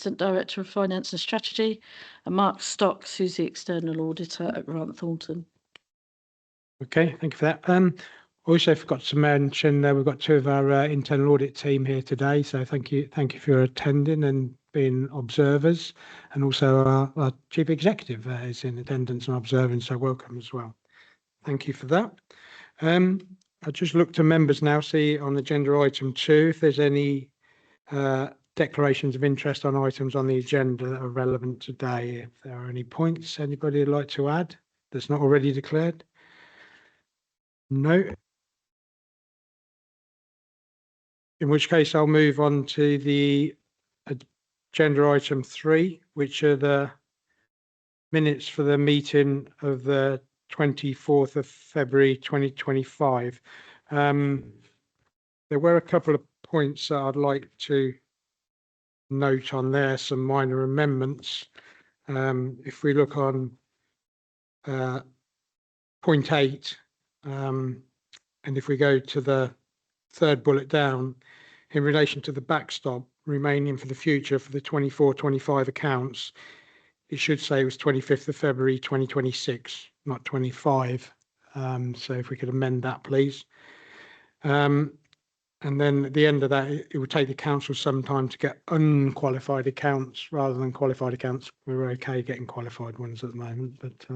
Assistant Director of Finance and Strategy, and Mark Stocks, who's the External Auditor at Grant Thornton. Okay, thank you for that. Also forgot to mention we've got two of our internal audit team here today, so thank you for attending and being observers, and also our Chief Executive is in attendance and observing, so welcome as well. Thank you for that. I just look to members now, see on agenda item 2 if there's any declarations of interest on items on the agenda that are relevant today. If there are any points anybody would like to add that's not already declared? No. In which case I'll move on to the agenda item 3, which are the minutes for the meeting of the 24th of February 2025. There were a couple of points that I'd like to note on there, some minor amendments. If we look on point 8, and if we go to the third bullet down, in relation to the backstop remaining for the future for the 24-25 accounts, it should say it was 25th of February 2026, not 25. So if we could amend that, please. And then at the end of that, it would take the council some time to get unqualified accounts rather than qualified accounts. We're okay getting qualified ones at the moment, but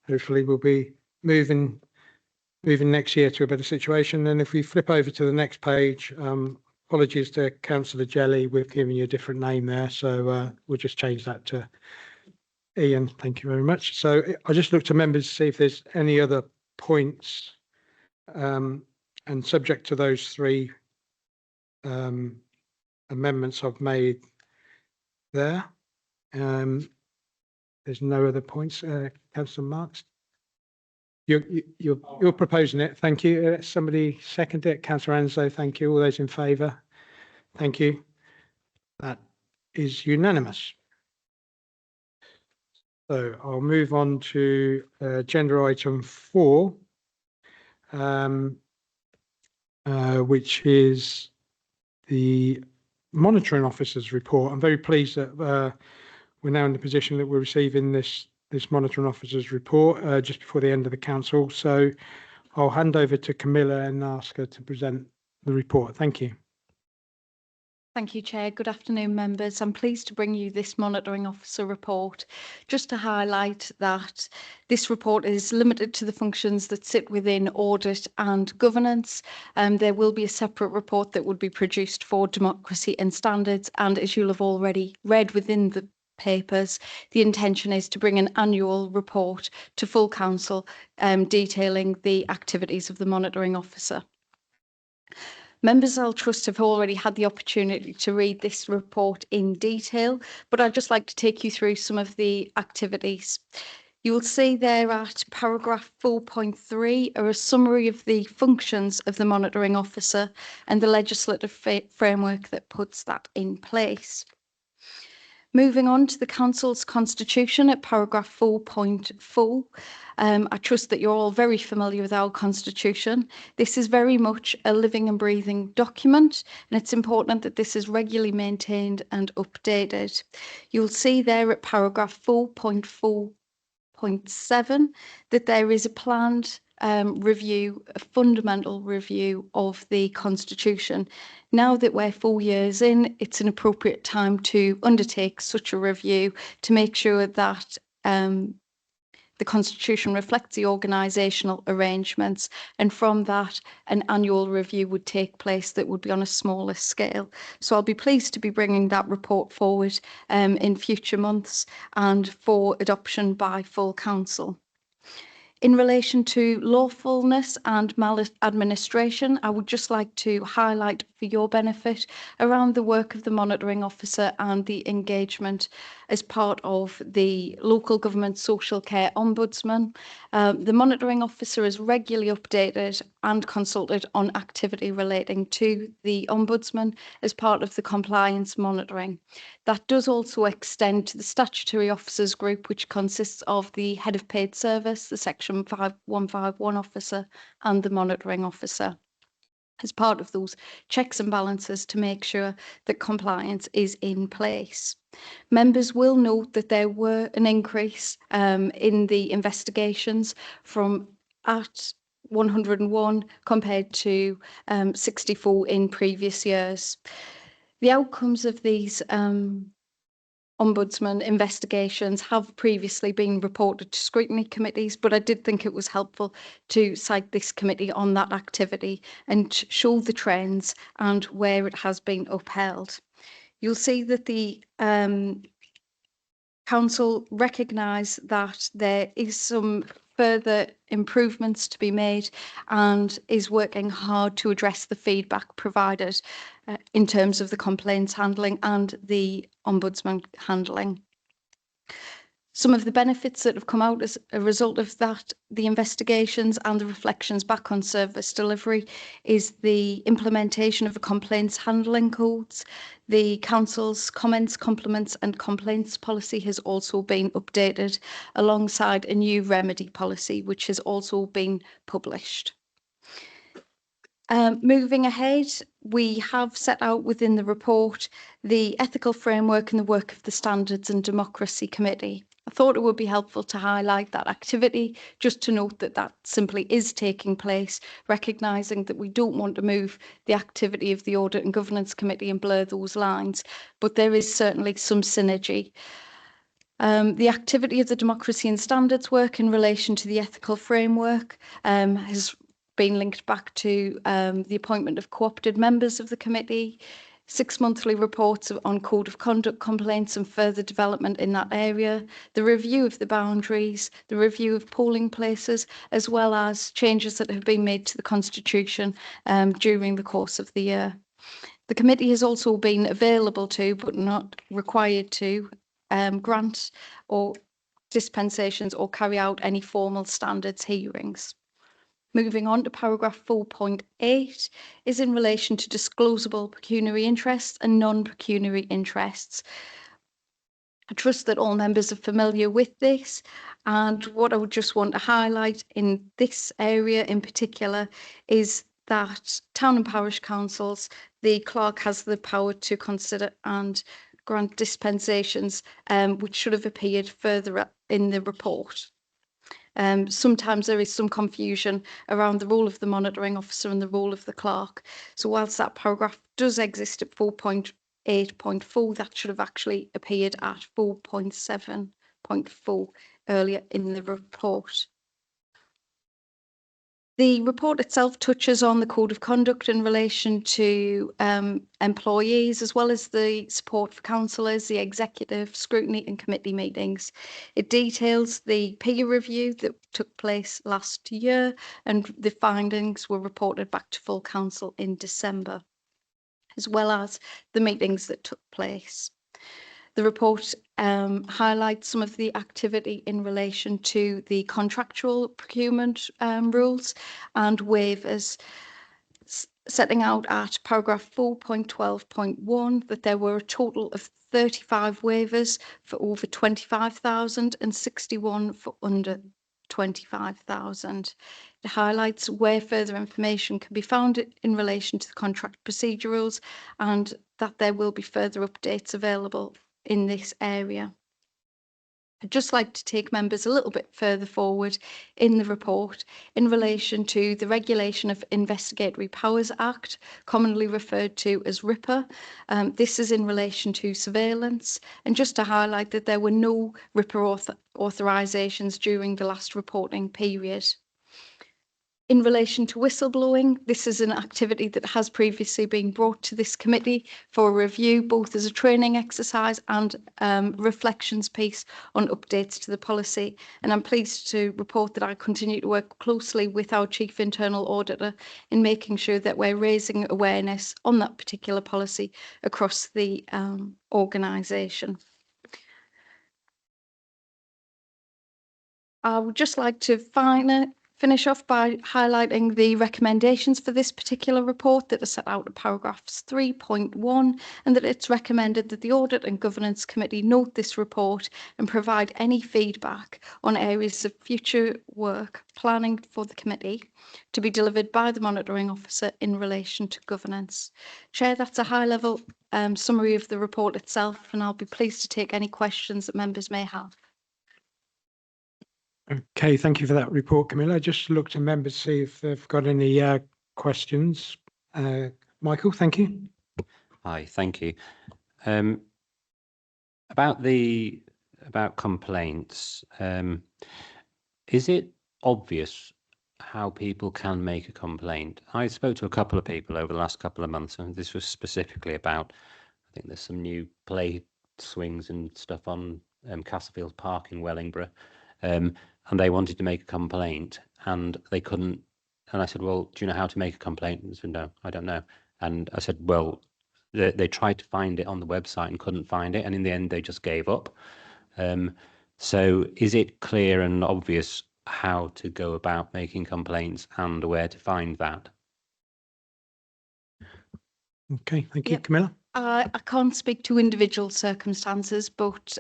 hopefully we'll be moving next year to a better situation. And if we flip over to the next page, apologies to Councillor Jelly, we've given you a different name there, so we'll just change that to Ian. Thank you very much. So I just look to members to see if there's any other points, and subject to those 3 amendments I've made there. There's no other points. Councillor Marks? You're proposing it. Thank you. Somebody second it. Councillor Anzo, thank you. All those in favour? Thank you. That is unanimous. So I'll move on to agenda item 4, which is the monitoring officer's report. I'm very pleased that we're now in the position that we're receiving this monitoring officer's report just before the end of the council. So I'll hand over to Camilla and ask her to present the report. Thank you. Thank you, Chair. Good afternoon, members. I'm pleased to bring you this monitoring officer report. Just to highlight that this report is limited to the functions that sit within audit and governance. There will be a separate report that would be produced for democracy and standards. And as you'll have already read within the papers, the intention is to bring an annual report to full council detailing the activities of the monitoring officer. Members, I'll trust, have already had the opportunity to read this report in detail, but I'd just like to take you through some of the activities. You will see there at paragraph 4.3 are a summary of the functions of the monitoring officer and the legislative framework that puts that in place. Moving on to the Council's Constitution at paragraph 4.4, I trust that you're all very familiar with our Constitution. This is very much a living and breathing document, and it's important that this is regularly maintained and updated. You'll see there at paragraph 4.4.7 that there is a planned review, a fundamental review of the Constitution. Now that we're 4 years in, it's an appropriate time to undertake such a review to make sure that the Constitution reflects the organisational arrangements, and from that an annual review would take place that would be on a smaller scale. So I'll be pleased to be bringing that report forward in future months and for adoption by full council. In relation to lawfulness and maladministration, I would just like to highlight for your benefit around the work of the monitoring officer and the engagement as part of the local government social care ombudsman. The monitoring officer is regularly updated and consulted on activity relating to the ombudsman as part of the compliance monitoring. That does also extend to the statutory officers group, which consists of the head of paid service, the section 5151 officer and the monitoring officer. as part of those checks and balances to make sure that compliance is in place. Members will note that there were an increase in the investigations from at 101 compared to 64 in previous years. The outcomes of these Ombudsman investigations have previously been reported to scrutiny committees, but I did think it was helpful to cite this committee on that activity and show the trends and where it has been upheld. You'll see that the Council recognise that there is some further improvements to be made and is working hard to address the feedback provided in terms of the complaints handling and the Ombudsman handling. Some of the benefits that have come out as a result of that, the investigations and the reflections back on service delivery, is the implementation of the complaints handling codes. The Council's comments, compliments and complaints policy has also been updated alongside a new remedy policy, which has also been published. Moving ahead, we have set out within the report the ethical framework and the work of the Standards and Democracy Committee. I thought it would be helpful to highlight that activity, just to note that that simply is taking place, recognising that we don't want to move the activity of the Audit and Governance Committee and blur those lines, but there is certainly some synergy. The activity of the Democracy and Standards work in relation to the ethical framework has been linked back to the appointment of co-opted members of the committee, 6 monthly reports on code of conduct complaints and further development in that area, the review of the boundaries, the review of polling places, as well as changes that have been made to the Constitution during the course of the year. The committee has also been available to, but not required to, grant or dispensations or carry out any formal standards hearings. Moving on to paragraph 4.8 is in relation to disclosable pecuniary interests and non-pecuniary interests. I trust that all members are familiar with this, and what I would just want to highlight in this area in particular is that town and parish councils, the clerk has the power to consider and grant dispensations, which should have appeared further up in the report. Sometimes there is some confusion around the role of the monitoring officer and the role of the clerk. So whilst that paragraph does exist at 4.8.4, that should have actually appeared at 4.7.4 earlier in the report. The report itself touches on the code of conduct in relation to employees, as well as the support for councillors, the executive, scrutiny and committee meetings. It details the peer review that took place last year, and the findings were reported back to full council in December, as well as the meetings that took place. The report highlights some of the activity in relation to the contractual procurement rules and waivers, setting out at paragraph 4.12.1 that there were a total of 35 waivers for over 25,000 and 61 for under 25,000. It highlights where further information can be found in relation to the contract procedure rules and that there will be further updates available in this area. I'd just like to take members a little bit further forward in the report in relation to the Regulation of Investigatory Powers Act, commonly referred to as RIPA. This is in relation to surveillance, and just to highlight that there were no RIPA authorisations during the last reporting period. In relation to whistleblowing, this is an activity that has previously been brought to this committee for review, both as a training exercise and reflections piece on updates to the policy. And I'm pleased to report that I continue to work closely with our Chief Internal Auditor in making sure that we're raising awareness on that particular policy across the organisation. I would just like to finish off by highlighting the recommendations for this particular report that are set out in paragraphs 3.1, and that it's recommended that the Audit and Governance Committee note this report and provide any feedback on areas of future work planning for the committee to be delivered by the Monitoring Officer in relation to governance. Chair, that's a high-level summary of the report itself, and I'll be pleased to take any questions that members may have. Okay, thank you for that report, Camilla. Just look to members, see if they've got any questions. Michael, thank you. Hi, thank you. About complaints, is it obvious how people can make a complaint? I spoke to a couple of people over the last couple of months, and this was specifically about, I think there's some new play swings and stuff on Castlefield Park in Wellingborough, and they wanted to make a complaint and they couldn't. And I said, well, do you know how to make a complaint? And they said, no, I don't know. And I said, well, they tried to find it on the website and couldn't find it. And in the end, they just gave up. So is it clear and obvious how to go about making complaints and where to find that? Okay, thank you, Yep. Camilla. I can't speak to individual circumstances, but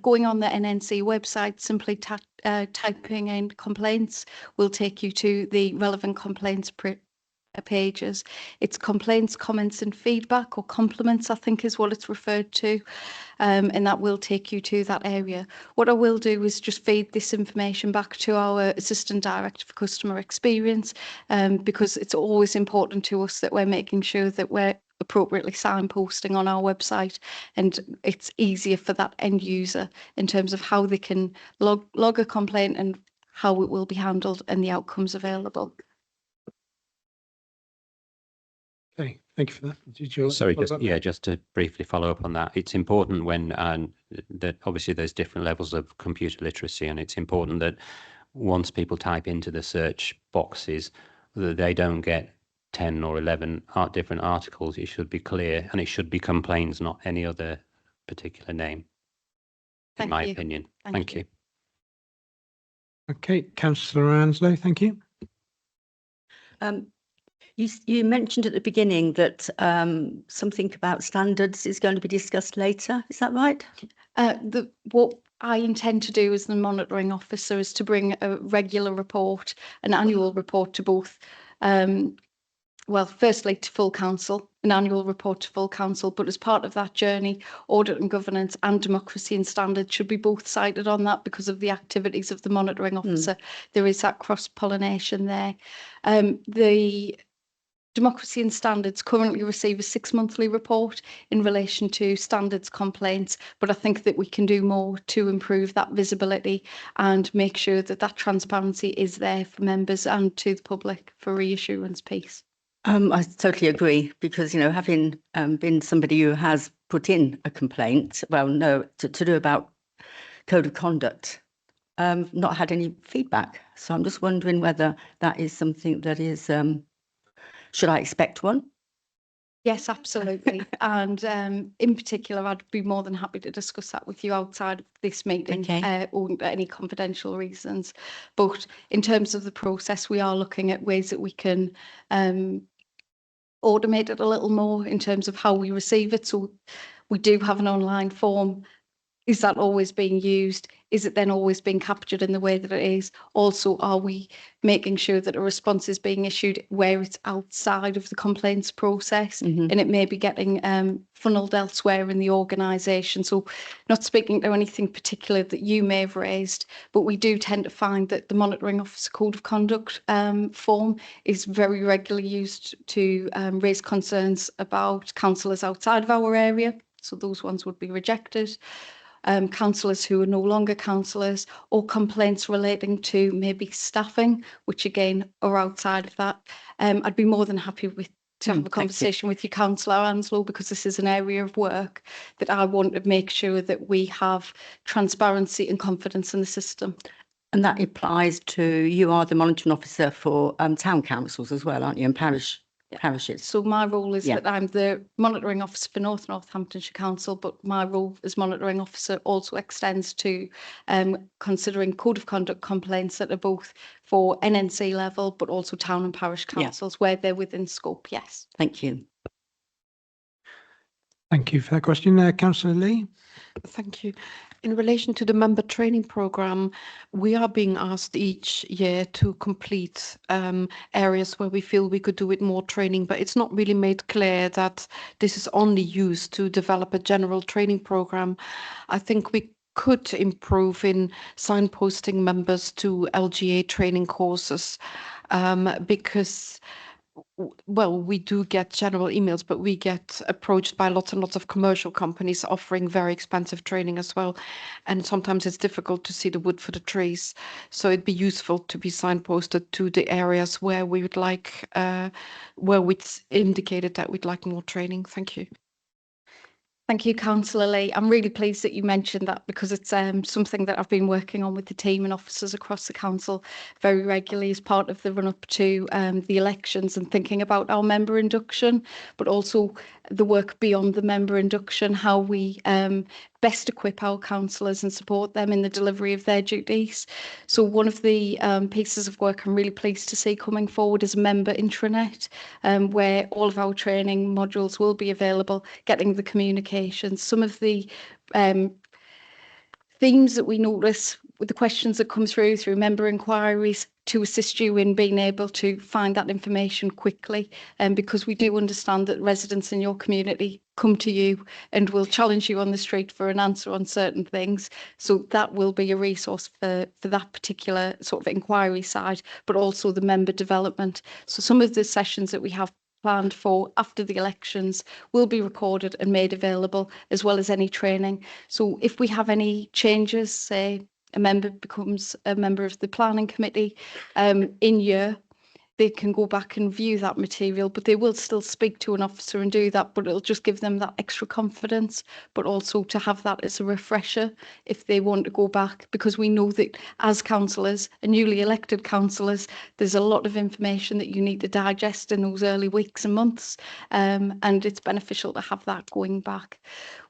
going on the NNC website, simply typing in complaints will take you to the relevant complaints pages. It's complaints, comments and feedback, or compliments, I think is what it's referred to. And that will take you to that area. What I will do is just feed this information back to our Assistant Director for Customer Experience, because it's always important to us that we're making sure that we're appropriately signposting on our website, and it's easier for that end user in terms of how they can log a complaint and how it will be handled and the outcomes available. Okay, thank you for that. Did you Sorry, follow up? just to briefly follow up on that. It's important when that obviously there's different levels of computer literacy, and it's important that once people type into the search boxes that they don't get 10 or 11 different articles. It should be clear, and it should be complaints, not any other particular name, in my opinion. Thank you. Okay, Councillor Anslow, thank you. You mentioned at the beginning that something about standards is going to be discussed later. Is that right? What I intend to do as the monitoring officer is to bring a regular report, an annual report to both, firstly to full council, an annual report to full council, but as part of that journey, audit and governance and democracy and standards should be both cited on that because of the activities of the monitoring officer. There is that cross-pollination there. The Democracy and Standards currently receive a 6-monthly report in relation to standards complaints, but I think that we can do more to improve that visibility and make sure that that transparency is there for members and to the public for reassurance piece. I totally agree, because, you know, having been somebody who has put in a complaint, to do about code of conduct, not had any feedback. So I'm just wondering whether that is something that is, should I expect one? Yes, absolutely. And in particular, I'd be more than happy to discuss that with you outside of this meeting, Okay. or any confidential reasons. But in terms of the process, we are looking at ways that we can automate it a little more in terms of how we receive it. So we do have an online form. Is that always being used? Is it then always being captured in the way that it is? Also, are we making sure that a response is being issued where it's outside of the complaints process, and it may be getting funneled elsewhere in the organisation? So not speaking to anything particular that you may have raised, but we do tend to find that the Monitoring Officer Code of Conduct form is very regularly used to raise concerns about councillors outside of our area. So those ones would be rejected. Councillors who are no longer councillors, or complaints relating to maybe staffing, which again are outside of that. I'd be more than happy to have a conversation with you, Councillor Anslow, because this is an area of work that I want to make sure that we have transparency and confidence in the system. And that applies to, you are the monitoring officer for town councils as well, aren't you, and parish parishes. So my role is Yeah. that I'm the monitoring officer for North Northamptonshire Council, but my role as monitoring officer also extends to considering code of conduct complaints that are both for NNC level, but also town and parish Yeah. councils where they're within scope. Yes. Thank you. Thank you for that question. Councillor Lee? Thank you. In relation to the member training programme, we are being asked each year to complete areas where we feel we could do with more training, but it's not really made clear that this is only used to develop a general training programme. I think we could improve in signposting members to LGA training courses because well, we do get general emails, but we get approached by lots and lots of commercial companies offering very expensive training as well. And sometimes it's difficult to see the wood for the trees. So it'd be useful to be signposted to the areas where we would like, where we'd indicated that we'd like more training. Thank you. Thank you, Councillor Lee. I'm really pleased that you mentioned that because it's something that I've been working on with the team and officers across the council very regularly as part of the run-up to the elections and thinking about our member induction, but also the work beyond the member induction, how we best equip our councillors and support them in the delivery of their duties. So one of the pieces of work I'm really pleased to see coming forward is a member intranet where all of our training modules will be available, getting the communications. Some of the themes that we notice with the questions that come through member inquiries to assist you in being able to find that information quickly. Because we do understand that residents in your community come to you and will challenge you on the street for an answer on certain things. So that will be a resource for that particular sort of inquiry side, but also the member development. So some of the sessions that we have planned for after the elections will be recorded and made available, as well as any training. So if we have any changes, say a member becomes a member of the planning committee in year, they can go back and view that material, but they will still speak to an officer and do that, but it'll just give them that extra confidence, but also to have that as a refresher if they want to go back, because we know that as councillors and newly elected councillors, there's a lot of information that you need to digest in those early weeks and months, and it's beneficial to have that going back.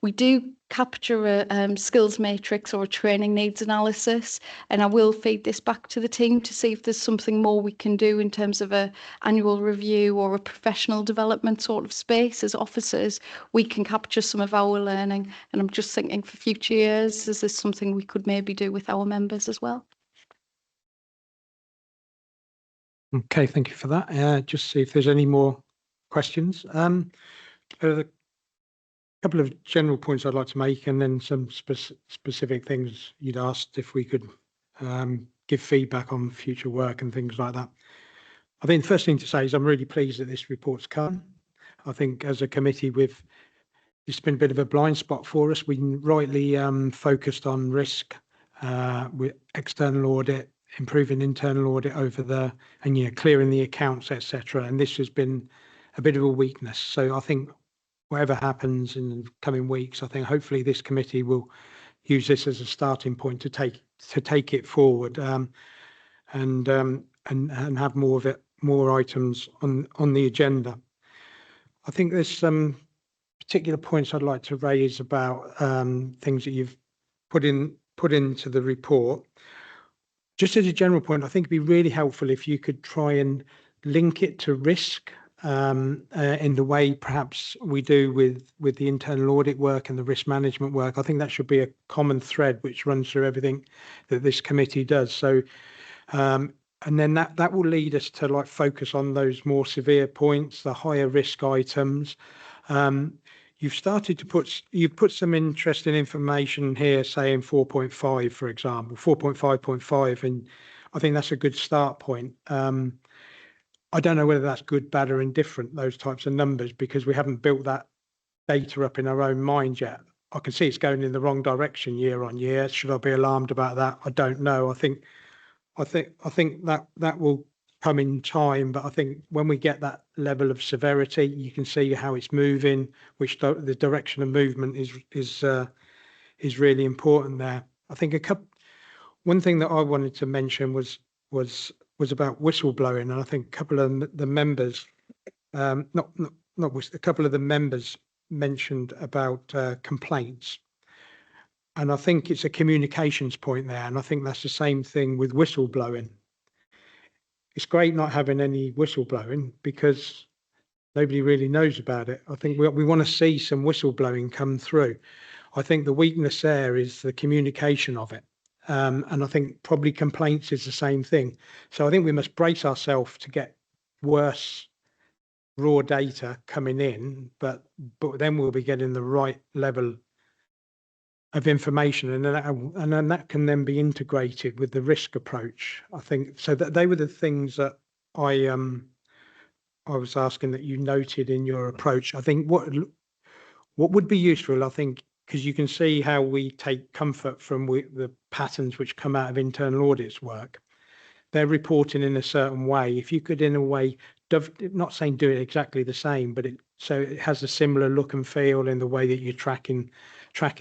We do capture a skills matrix or a training needs analysis, and I will feed this back to the team to see if there's something more we can do in terms of a annual review or a professional development sort of space. As officers, we can capture some of our learning, and I'm just thinking for future years, is this something we could maybe do with our members as well? Okay, thank you for that. Just see if there's any more questions. A couple of general points I'd like to make, and then some specific things you'd asked if we could give feedback on future work and things like that. I think the first thing to say is I'm really pleased that this report's come. I think as a committee, it's been a bit of a blind spot for us. We rightly focused on risk with external audit, improving internal audit and clearing the accounts, etc. And this has been a bit of a weakness. So I think whatever happens in the coming weeks, I think hopefully this committee will use this as a starting point to take it forward and have more items on the agenda. I think there's some particular points I'd like to raise about things that you've put into the report. Just as a general point, I think it'd be really helpful if you could try and link it to risk in the way perhaps we do with the internal audit work and the risk management work. I think that should be a common thread which runs through everything that this committee does. So, and then that will lead us to focus on those more severe points, the higher risk items. You've put some interesting information here, saying 4.5, for example, 4.5.5, and I think that's a good start point. I don't know whether that's good, bad, or indifferent, those types of numbers, because we haven't built that data up in our own mind yet. I can see it's going in the wrong direction year on year. Should I be alarmed about that? I don't know. I think that will come in time, but I think when we get that level of severity, you can see how it's moving, which the direction of movement is really important there. I think one thing that I wanted to mention was about whistleblowing, and I think a couple of the members a couple of the members mentioned about complaints. And I think it's a communications point there. And I think that's the same thing with whistleblowing. It's great not having any whistleblowing because nobody really knows about it. I think we want to see some whistleblowing come through. I think the weakness there is the communication of it. And I think probably complaints is the same thing. So I think we must brace ourselves to get worse raw data coming in, but then we'll be getting the right level of information, and then that can then be integrated with the risk approach. I think so that they were the things that I was asking that you noted in your approach. I think what would be useful, I think, because you can see how we take comfort from the patterns which come out of internal audits work. They're reporting in a certain way. If you could, in a way, not saying do it exactly the same, but so it has a similar look and feel in the way that you're tracking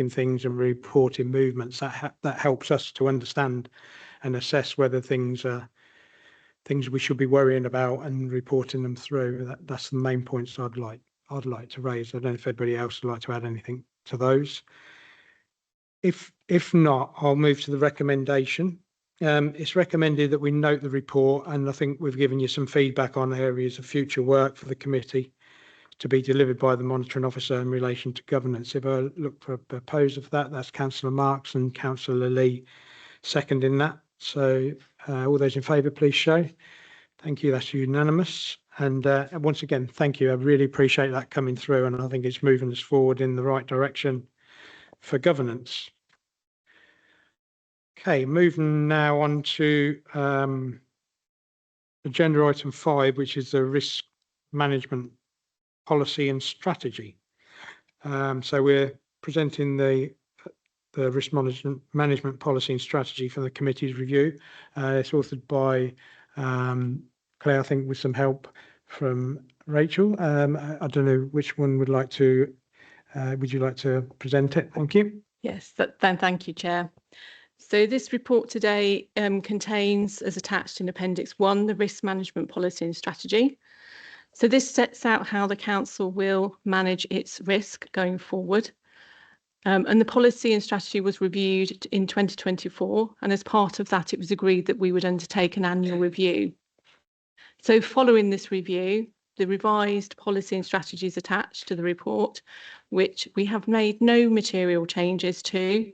things and reporting movements. That helps us to understand and assess whether things are things we should be worrying about and reporting them through. That's the main points I'd like to raise. I don't know if anybody else would like to add anything to those. If not, I'll move to the recommendation. It's recommended that we note the report, and I think we've given you some feedback on areas of future work for the committee to be delivered by the monitoring officer in relation to governance. If I look for a proposer for that, that's Councillor Marks and Councillor Lee seconding that. So all those in favour, please show. Thank you, that's unanimous. And once again, thank you. I really appreciate that coming through, and I think it's moving us forward in the right direction for governance. Okay, moving now on to agenda item 5, which is the risk management policy and strategy. So we're presenting the risk management policy and strategy for the committee's review. It's authored by Claire, I think, with some help from Rachel. I don't know which one would like to. Would you like to present it? Thank you. Yes, thank you, Chair. So this report today contains, as attached in Appendix 1, the risk management policy and strategy. So this sets out how the council will manage its risk going forward. And the policy and strategy was reviewed in 2024. And as part of that, it was agreed that we would undertake an annual review. So following this review, the revised policy and strategies attached to the report, which we have made no material changes to.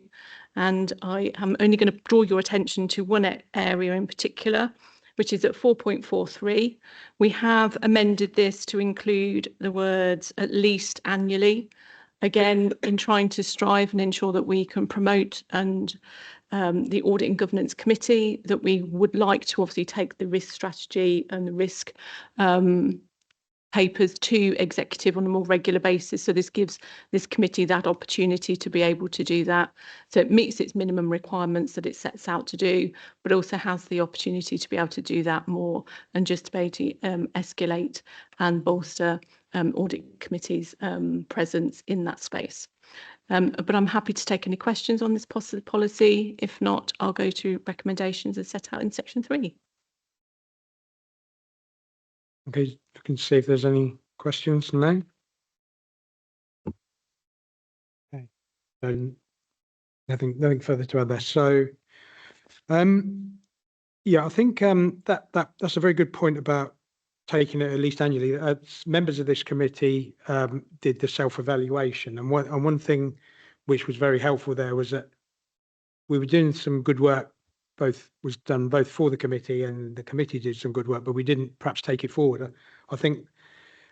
And I am only going to draw your attention to one area in particular, which is at 4.43. We have amended this to include the words at least annually, again, in trying to strive and ensure that we can promote and the Audit and Governance Committee, that we would like to obviously take the risk strategy and the risk papers to executive on a more regular basis. So this gives this committee that opportunity to be able to do that. So it meets its minimum requirements that it sets out to do, but also has the opportunity to be able to do that more and just to be able to escalate and bolster audit committee's presence in that space. But I'm happy to take any questions on this policy. If not, I'll go to recommendations as set out in section 3. Okay, you can see if there's any questions now. Okay, nothing further to add there. So, yeah, I think that's a very good point about taking it at least annually. Members of this committee did the self-evaluation, and one thing which was very helpful there was that we were doing some good work. Was done both for the committee, and the committee did some good work, but we didn't perhaps take it forward, I think,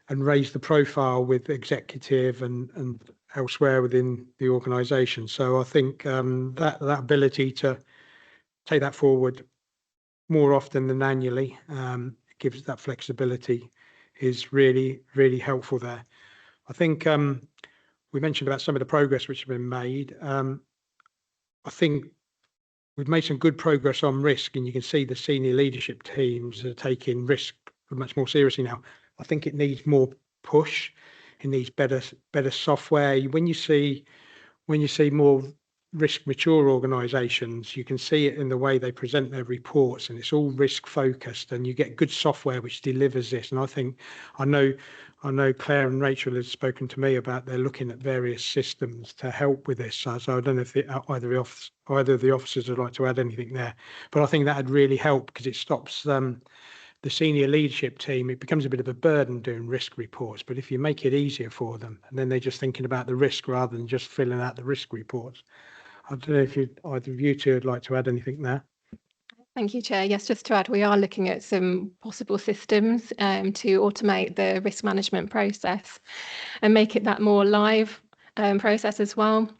and raise the profile with executive and elsewhere within the organisation. So I think that ability to take that forward more often than annually gives that flexibility is really, really helpful there. I think we mentioned about some of the progress which has been made. I think we've made some good progress on risk, and you can see the senior leadership teams are taking risk much more seriously now. I think it needs more push. It needs better software. When you see more risk mature organisations, you can see it in the way they present their reports, and it's all risk focused, and you get good software which delivers this. And I know Claire and Rachel have spoken to me about they're looking at various systems to help with this. So I don't know if either of the officers would like to add anything there, but I think that would really help because it stops the senior leadership team. It becomes a bit of a burden doing risk reports, but if you make it easier for them, and then they're just thinking about the risk rather than just filling out the risk reports. I don't know if either of you two would like to add anything there. Thank you, Chair. Yes, just to add, we are looking at some possible systems to automate the risk management process and make it that more live process as well,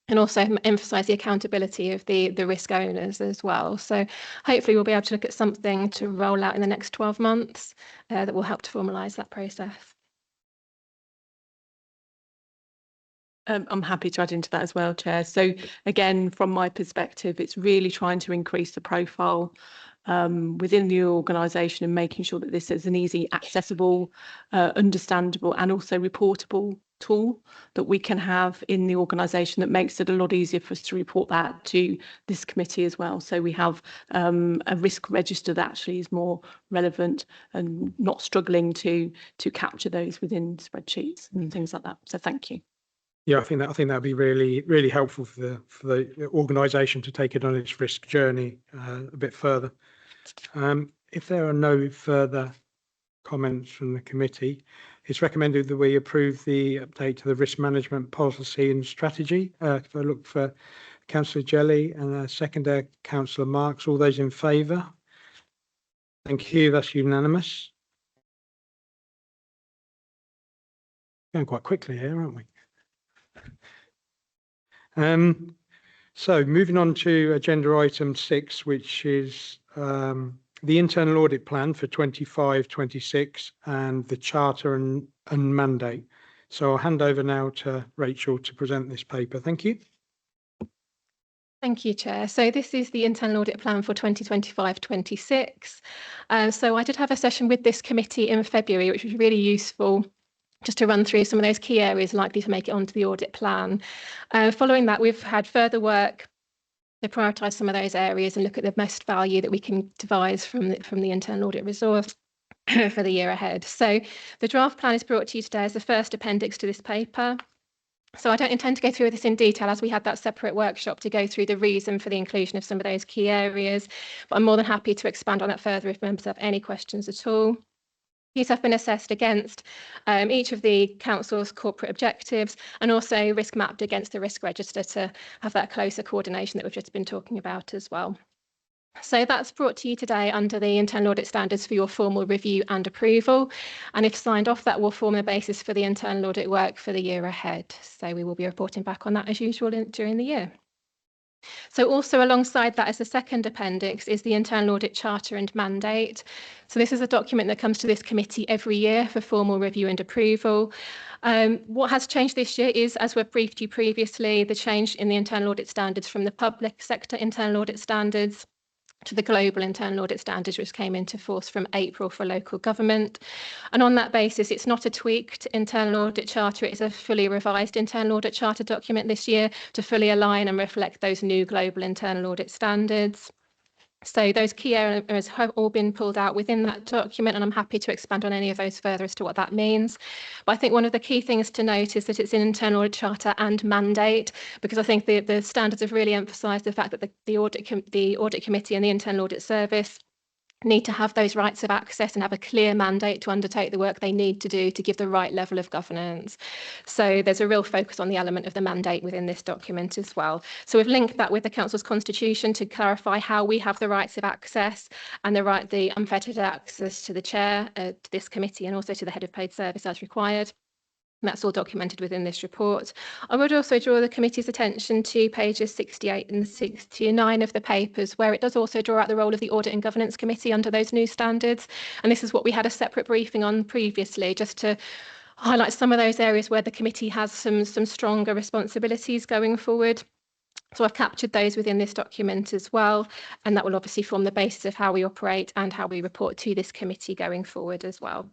and also emphasise the accountability of the risk owners as well. So hopefully we'll be able to look at something to roll out in the next 12 months that will help to formalise that process. I'm happy to add into that as well, Chair. So again, from my perspective, it's really trying to increase the profile within the organisation and making sure that this is an easy, accessible, understandable and also reportable tool that we can have in the organisation that makes it a lot easier for us to report that to this committee as well. So we have a risk register that actually is more relevant and not struggling to capture those within spreadsheets and things like that. So thank you. Yeah, I think that'd be really helpful for the organisation to take it on its risk journey a bit further. If there are no further comments from the committee, it's recommended that we approve the update to the risk management policy and strategy. If I look for Councillor Jelly and seconder Councillor Marks, all those in favour? Thank you. That's unanimous. Going quite quickly here, aren't we? So moving on to agenda item 6, which is the internal audit plan for 25-26 and the charter and mandate. So I'll hand over now to Rachel to present this paper. Thank you. Thank you, Chair. So this is the internal audit plan for 2025-26. So I did have a session with this committee in February, which was really useful, just to run through some of those key areas likely to make it onto the audit plan. Following that, we've had further work to prioritise some of those areas and look at the most value that we can devise from the internal audit resource for the year ahead. So the draft plan is brought to you today as the first appendix to this paper. So I don't intend to go through this in detail, as we had that separate workshop to go through the reason for the inclusion of some of those key areas, but I'm more than happy to expand on that further if members have any questions at all. These have been assessed against each of the council's corporate objectives and also risk mapped against the risk register to have that closer coordination that we've just been talking about as well. So that's brought to you today under the internal audit standards for your formal review and approval. And if signed off, that will form the basis for the internal audit work for the year ahead. So we will be reporting back on that as usual during the year. So also alongside that as a second appendix is the internal audit charter and mandate. So this is a document that comes to this committee every year for formal review and approval. What has changed this year is, as we've briefed you previously, the change in the internal audit standards from the public sector internal audit standards to the global internal audit standards, which came into force from April for local government. And on that basis, it's not a tweaked internal audit charter, it's a fully revised internal audit charter document this year to fully align and reflect those new global internal audit standards. So those key areas have all been pulled out within that document, and I'm happy to expand on any of those further as to what that means. But I think one of the key things to note is that it's an internal audit charter and mandate, because I think the standards have really emphasised the fact that the audit committee and the internal audit service need to have those rights of access and have a clear mandate to undertake the work they need to do to give the right level of governance. So there's a real focus on the element of the mandate within this document as well. So we've linked that with the council's constitution to clarify how we have the rights of access and the unfettered access to the chair, to this committee, and also to the head of paid service as required. And that's all documented within this report. I would also draw the committee's attention to pages 68 and 69 of the papers, where it does also draw out the role of the Audit and Governance Committee under those new standards. And this is what we had a separate briefing on previously, just to highlight some of those areas where the committee has some stronger responsibilities going forward. So I've captured those within this document as well, and that will obviously form the basis of how we operate and how we report to this committee going forward as well.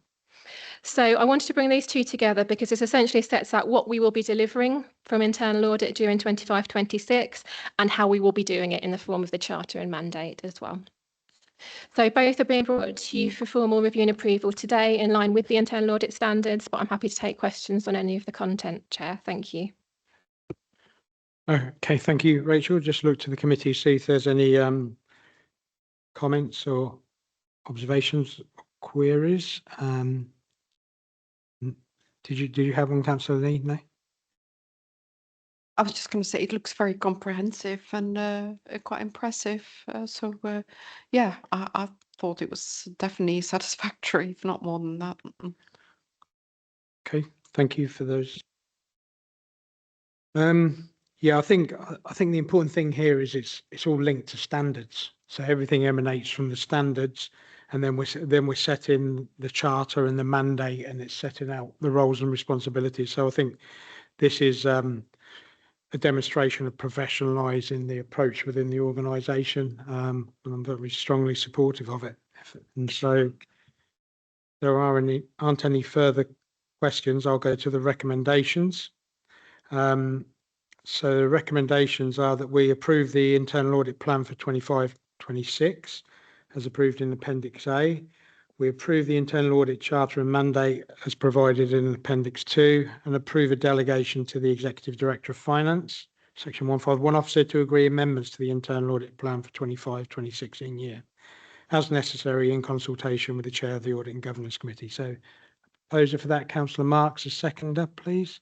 So I wanted to bring these two together because this essentially sets out what we will be delivering from internal audit during 25-26 and how we will be doing it in the form of the charter and mandate as well. So both are being brought to you for formal review and approval today in line with the internal audit standards, but I'm happy to take questions on any of the content, Chair. Thank you. Okay, thank you, Rachel. Just look to the committee, see if there's any comments or observations, or queries. Did you have one, Councillor Lee? No? I was just going to say it looks very comprehensive and quite impressive. Yeah, I thought it was definitely satisfactory, if not more than that. Okay, thank you for those. Yeah, I think the important thing here is it's all linked to standards. So everything emanates from the standards, and then we're setting the charter and the mandate, and it's setting out the roles and responsibilities. So I think this is a demonstration of professionalising the approach within the organisation, and I'm very strongly supportive of it. And so there aren't any further questions. I'll go to the recommendations. So the recommendations are that we approve the internal audit plan for 25-26 as approved in Appendix A. We approve the internal audit charter and mandate as provided in Appendix 2 and approve a delegation to the Executive Director of Finance, Section 151 officer, to agree amendments to the internal audit plan for 25-26 in year, as necessary in consultation with the Chair of the Audit and Governance Committee. So proposer for that, Councillor Marks, a seconder, please.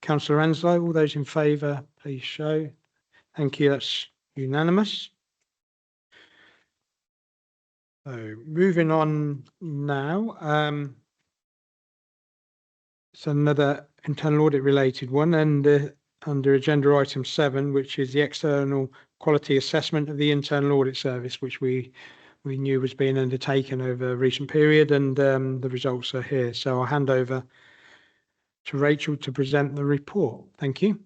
Councillor Anslow, all those in favour, please show. Thank you, that's unanimous. So moving on now, it's another internal audit related one, and under agenda item 7, which is the external quality assessment of the internal audit service, which we knew was being undertaken over a recent period, and the results are here. So I'll hand over to Rachel to present the report. Thank you.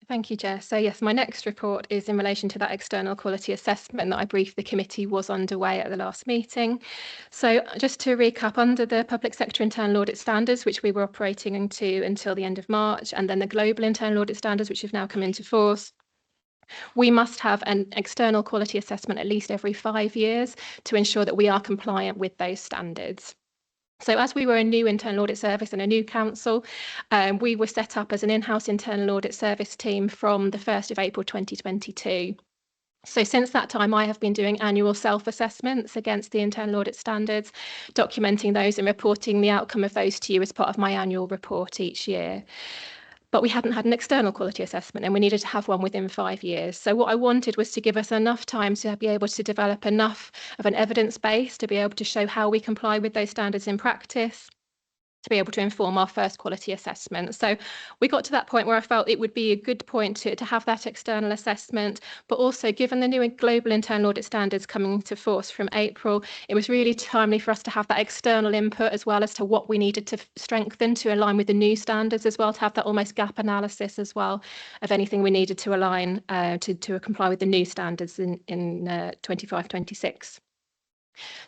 Thank you, Chair. So yes, my next report is in relation to that external quality assessment that I briefed the committee was underway at the last meeting. So just to recap, under the public sector internal audit standards, which we were operating into until the end of March, and then the global internal audit standards, which have now come into force, we must have an external quality assessment at least every 5 years to ensure that we are compliant with those standards. So as we were a new internal audit service and a new council, we were set up as an in-house internal audit service team from the 1st of April 2022. So since that time, I have been doing annual self-assessments against the internal audit standards, documenting those and reporting the outcome of those to you as part of my annual report each year. But we hadn't had an external quality assessment and we needed to have one within 5 years. So what I wanted was to give us enough time to be able to develop enough of an evidence base to be able to show how we comply with those standards in practice, to be able to inform our first quality assessment. So we got to that point where I felt it would be a good point to have that external assessment, but also given the new global internal audit standards coming into force from April, it was really timely for us to have that external input as well as to what we needed to strengthen to align with the new standards as well, to have that almost gap analysis as well of anything we needed to align to comply with the new standards in 25-26.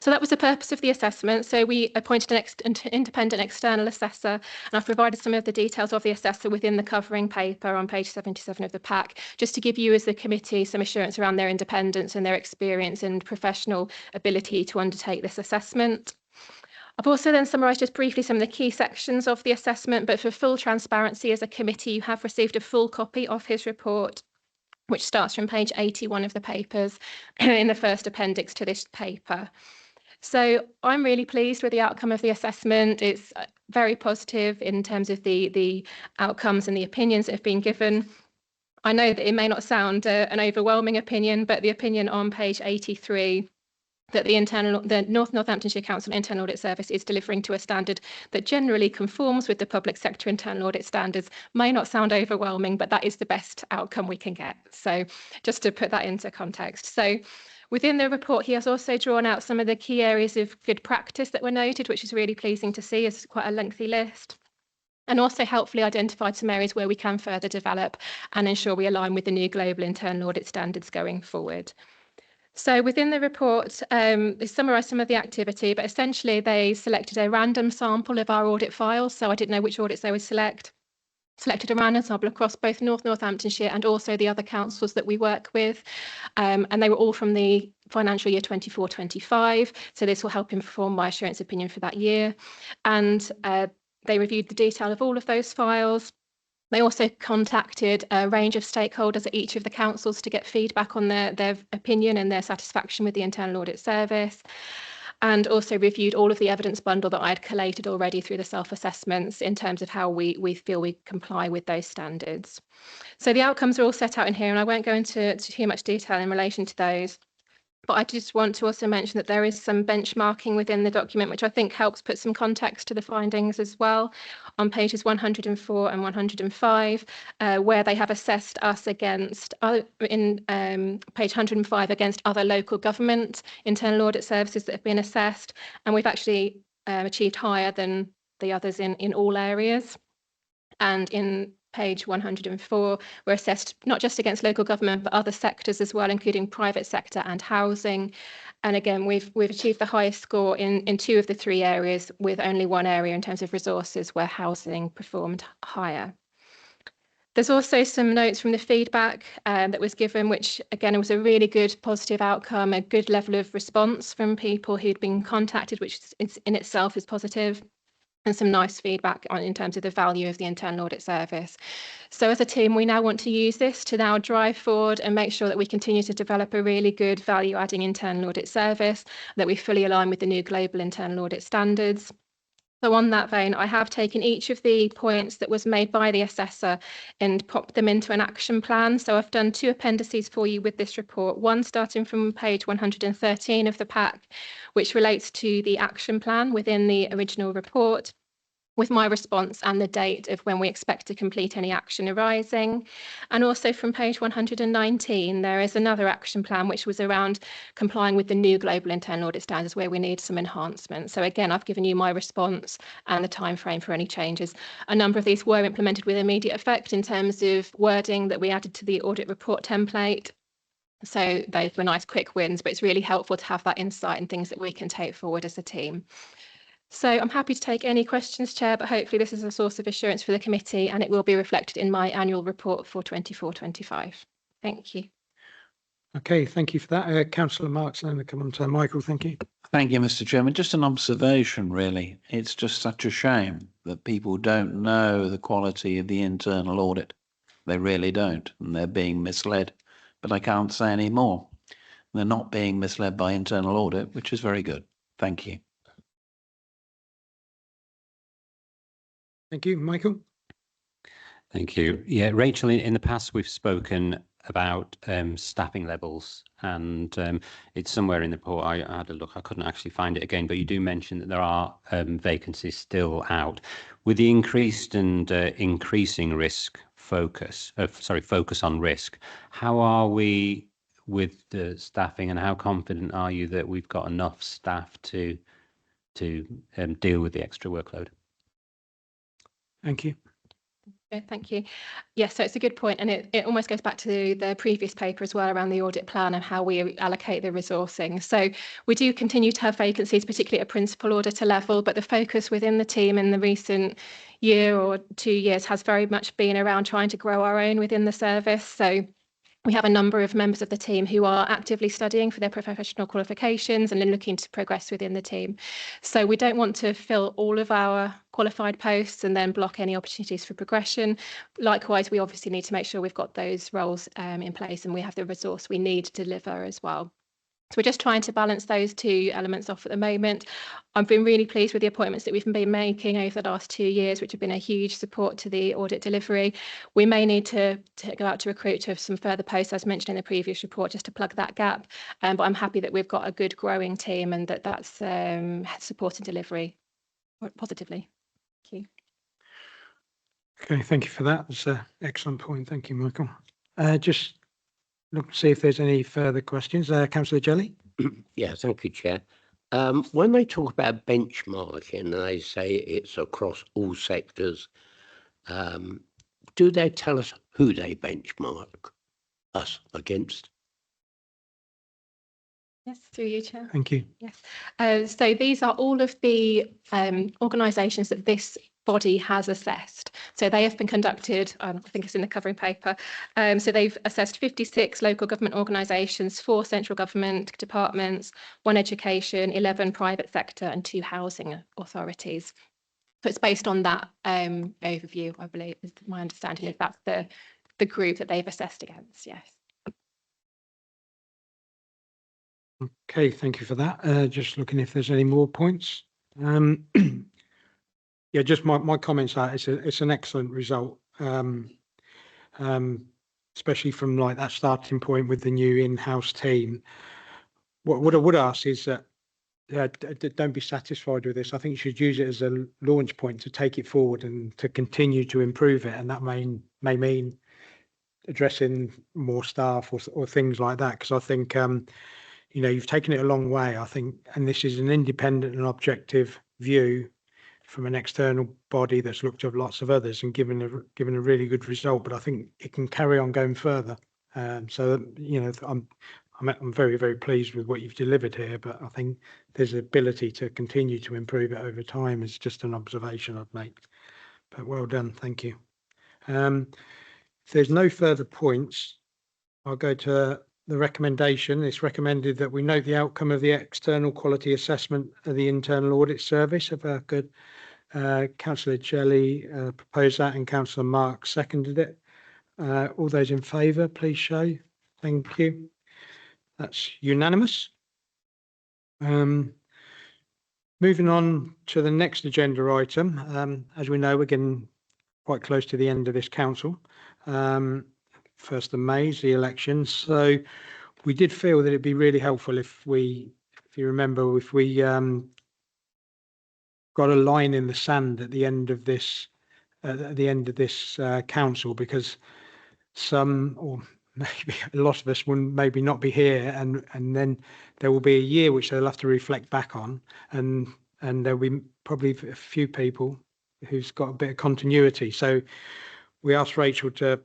So that was the purpose of the assessment. So we appointed an independent external assessor, and I've provided some of the details of the assessor within the covering paper on page 77 of the pack, just to give you as the committee some assurance around their independence and their experience and professional ability to undertake this assessment. I've also then summarised just briefly some of the key sections of the assessment, but for full transparency as a committee, you have received a full copy of his report, which starts from page 81 of the papers in the first appendix to this paper. So I'm really pleased with the outcome of the assessment. It's very positive in terms of the outcomes and the opinions that have been given. I know that it may not sound an overwhelming opinion, but the opinion on page 83 that the North Northamptonshire Council Internal Audit Service is delivering to a standard that generally conforms with the public sector internal audit standards may not sound overwhelming, but that is the best outcome we can get. So just to put that into context. So within the report, he has also drawn out some of the key areas of good practice that were noted, which is really pleasing to see. It's quite a lengthy list. And also helpfully identified some areas where we can further develop and ensure we align with the new global internal audit standards going forward. So within the report, they summarise some of the activity, but essentially they selected a random sample of our audit files. So I didn't know which audits they would select. Selected a random sample across both North Northamptonshire and also the other councils that we work with. And they were all from the financial year 24-25. So this will help inform my assurance opinion for that year. And they reviewed the detail of all of those files. They also contacted a range of stakeholders at each of the councils to get feedback on their opinion and their satisfaction with the Internal Audit Service, and also reviewed all of the evidence bundle that I had collated already through the self-assessments in terms of how we feel we comply with those standards. So the outcomes are all set out in here, and I won't go into too much detail in relation to those. But I just want to also mention that there is some benchmarking within the document, which I think helps put some context to the findings as well, on pages 104 and 105, where they have assessed us against, in page 105, against other local government internal audit services that have been assessed. And we've actually achieved higher than the others in all areas. And in page 104, we're assessed not just against local government, but other sectors as well, including private sector and housing. And again, we've achieved the highest score in 2 of the 3 areas, with only 1 area in terms of resources where housing performed higher. There's also some notes from the feedback that was given, which again, it was a really good positive outcome, a good level of response from people who'd been contacted, which in itself is positive. And some nice feedback in terms of the value of the Internal Audit Service. So as a team, we now want to use this to now drive forward and make sure that we continue to develop a really good value-adding Internal Audit Service, that we fully align with the new global Internal Audit standards. So on that vein, I have taken each of the points that was made by the assessor and popped them into an action plan. So I've done 2 appendices for you with this report, one starting from page 113 of the pack, which relates to the action plan within the original report, with my response and the date of when we expect to complete any action arising. And also from page 119, there is another action plan which was around complying with the new global internal audit standards, where we need some enhancement. So again, I've given you my response and the time frame for any changes. A number of these were implemented with immediate effect in terms of wording that we added to the audit report template. So those were nice quick wins, but it's really helpful to have that insight and things that we can take forward as a team. So I'm happy to take any questions, Chair, but hopefully this is a source of assurance for the committee, and it will be reflected in my annual report for 24-25. Thank you. Okay, thank you for that. Councillor Marks, then come on to Michael. Thank you. Thank you, Mr. Chairman. Just an observation, really. It's just such a shame that people don't know the quality of the internal audit. They really don't, and they're being misled. But I can't say any more. They're not being misled by internal audit, which is very good. Thank you. Thank you, Michael. Thank you. Yeah, Rachel, in the past, we've spoken about staffing levels, and it's somewhere in the report. I had a look, I couldn't actually find it again, but you do mention that there are vacancies still out. With the increased and increasing risk focus on risk, how are we with the staffing, and how confident are you that we've got enough staff to deal with the extra workload? Thank you. Okay, thank you. Yes, so it's a good point, and it almost goes back to the previous paper as well around the audit plan and how we allocate the resourcing. So we do continue to have vacancies, particularly at a principal auditor level, but the focus within the team in the recent year or 2 years has very much been around trying to grow our own within the service. So we have a number of members of the team who are actively studying for their professional qualifications and then looking to progress within the team. So we don't want to fill all of our qualified posts and then block any opportunities for progression. Likewise, we obviously need to make sure we've got those roles in place and we have the resource we need to deliver as well. So we're just trying to balance those 2 elements off at the moment. I've been really pleased with the appointments that we've been making over the last 2 years, which have been a huge support to the audit delivery. We may need to go out to recruit to some further posts, as mentioned in the previous report, just to plug that gap. But I'm happy that we've got a good growing team and that's supporting delivery positively. Thank you. Okay, thank you for that. That's an excellent point. Thank you, Michael. Just look to see if there's any further questions. Councillor Jelly. Yeah, thank you, Chair. When they talk about benchmarking and they say it's across all sectors, do they tell us who they benchmark us against? Yes, through you, Chair. Thank you. Yes. So these are all of the organisations that this body has assessed. So they have been conducted, I think it's in the covering paper. So they've assessed 56 local government organisations, 4 central government departments, 1 education, 11 private sector and 2 housing authorities. So it's based on that overview, I believe, is my understanding is that's the group that they've assessed against, yes. Okay, thank you for that. Just looking if there's any more points. Yeah, just my comments are it's an excellent result, especially from like that starting point with the new in-house team. What I would ask is that don't be satisfied with this. I think you should use it as a launch point to take it forward and to continue to improve it, and that may mean addressing more staff or things like that. Because I think you've taken it a long way, I think, and this is an independent and objective view from an external body that's looked at lots of others and given a really good result. But I think it can carry on going further. So I'm very, very pleased with what you've delivered here, but I think there's ability to continue to improve it over time. It's just an observation I'd make. But well done, thank you. If there's no further points, I'll go to the recommendation. It's recommended that we note the outcome of the external quality assessment of the internal audit service. If I could, Councillor Jelly proposed that and Councillor Mark seconded it. All those in favour, please show. Thank you. That's unanimous. Moving on to the next agenda item. As we know, we're getting quite close to the end of this council. 1st of May is the election. So we did feel that it'd be really helpful if you remember, if we got a line in the sand at the end of this council, because some, or maybe a lot of us will maybe not be here, and then there will be a year which they'll have to reflect back on, and there'll be probably a few people who's got a bit of continuity. So we asked Rachel to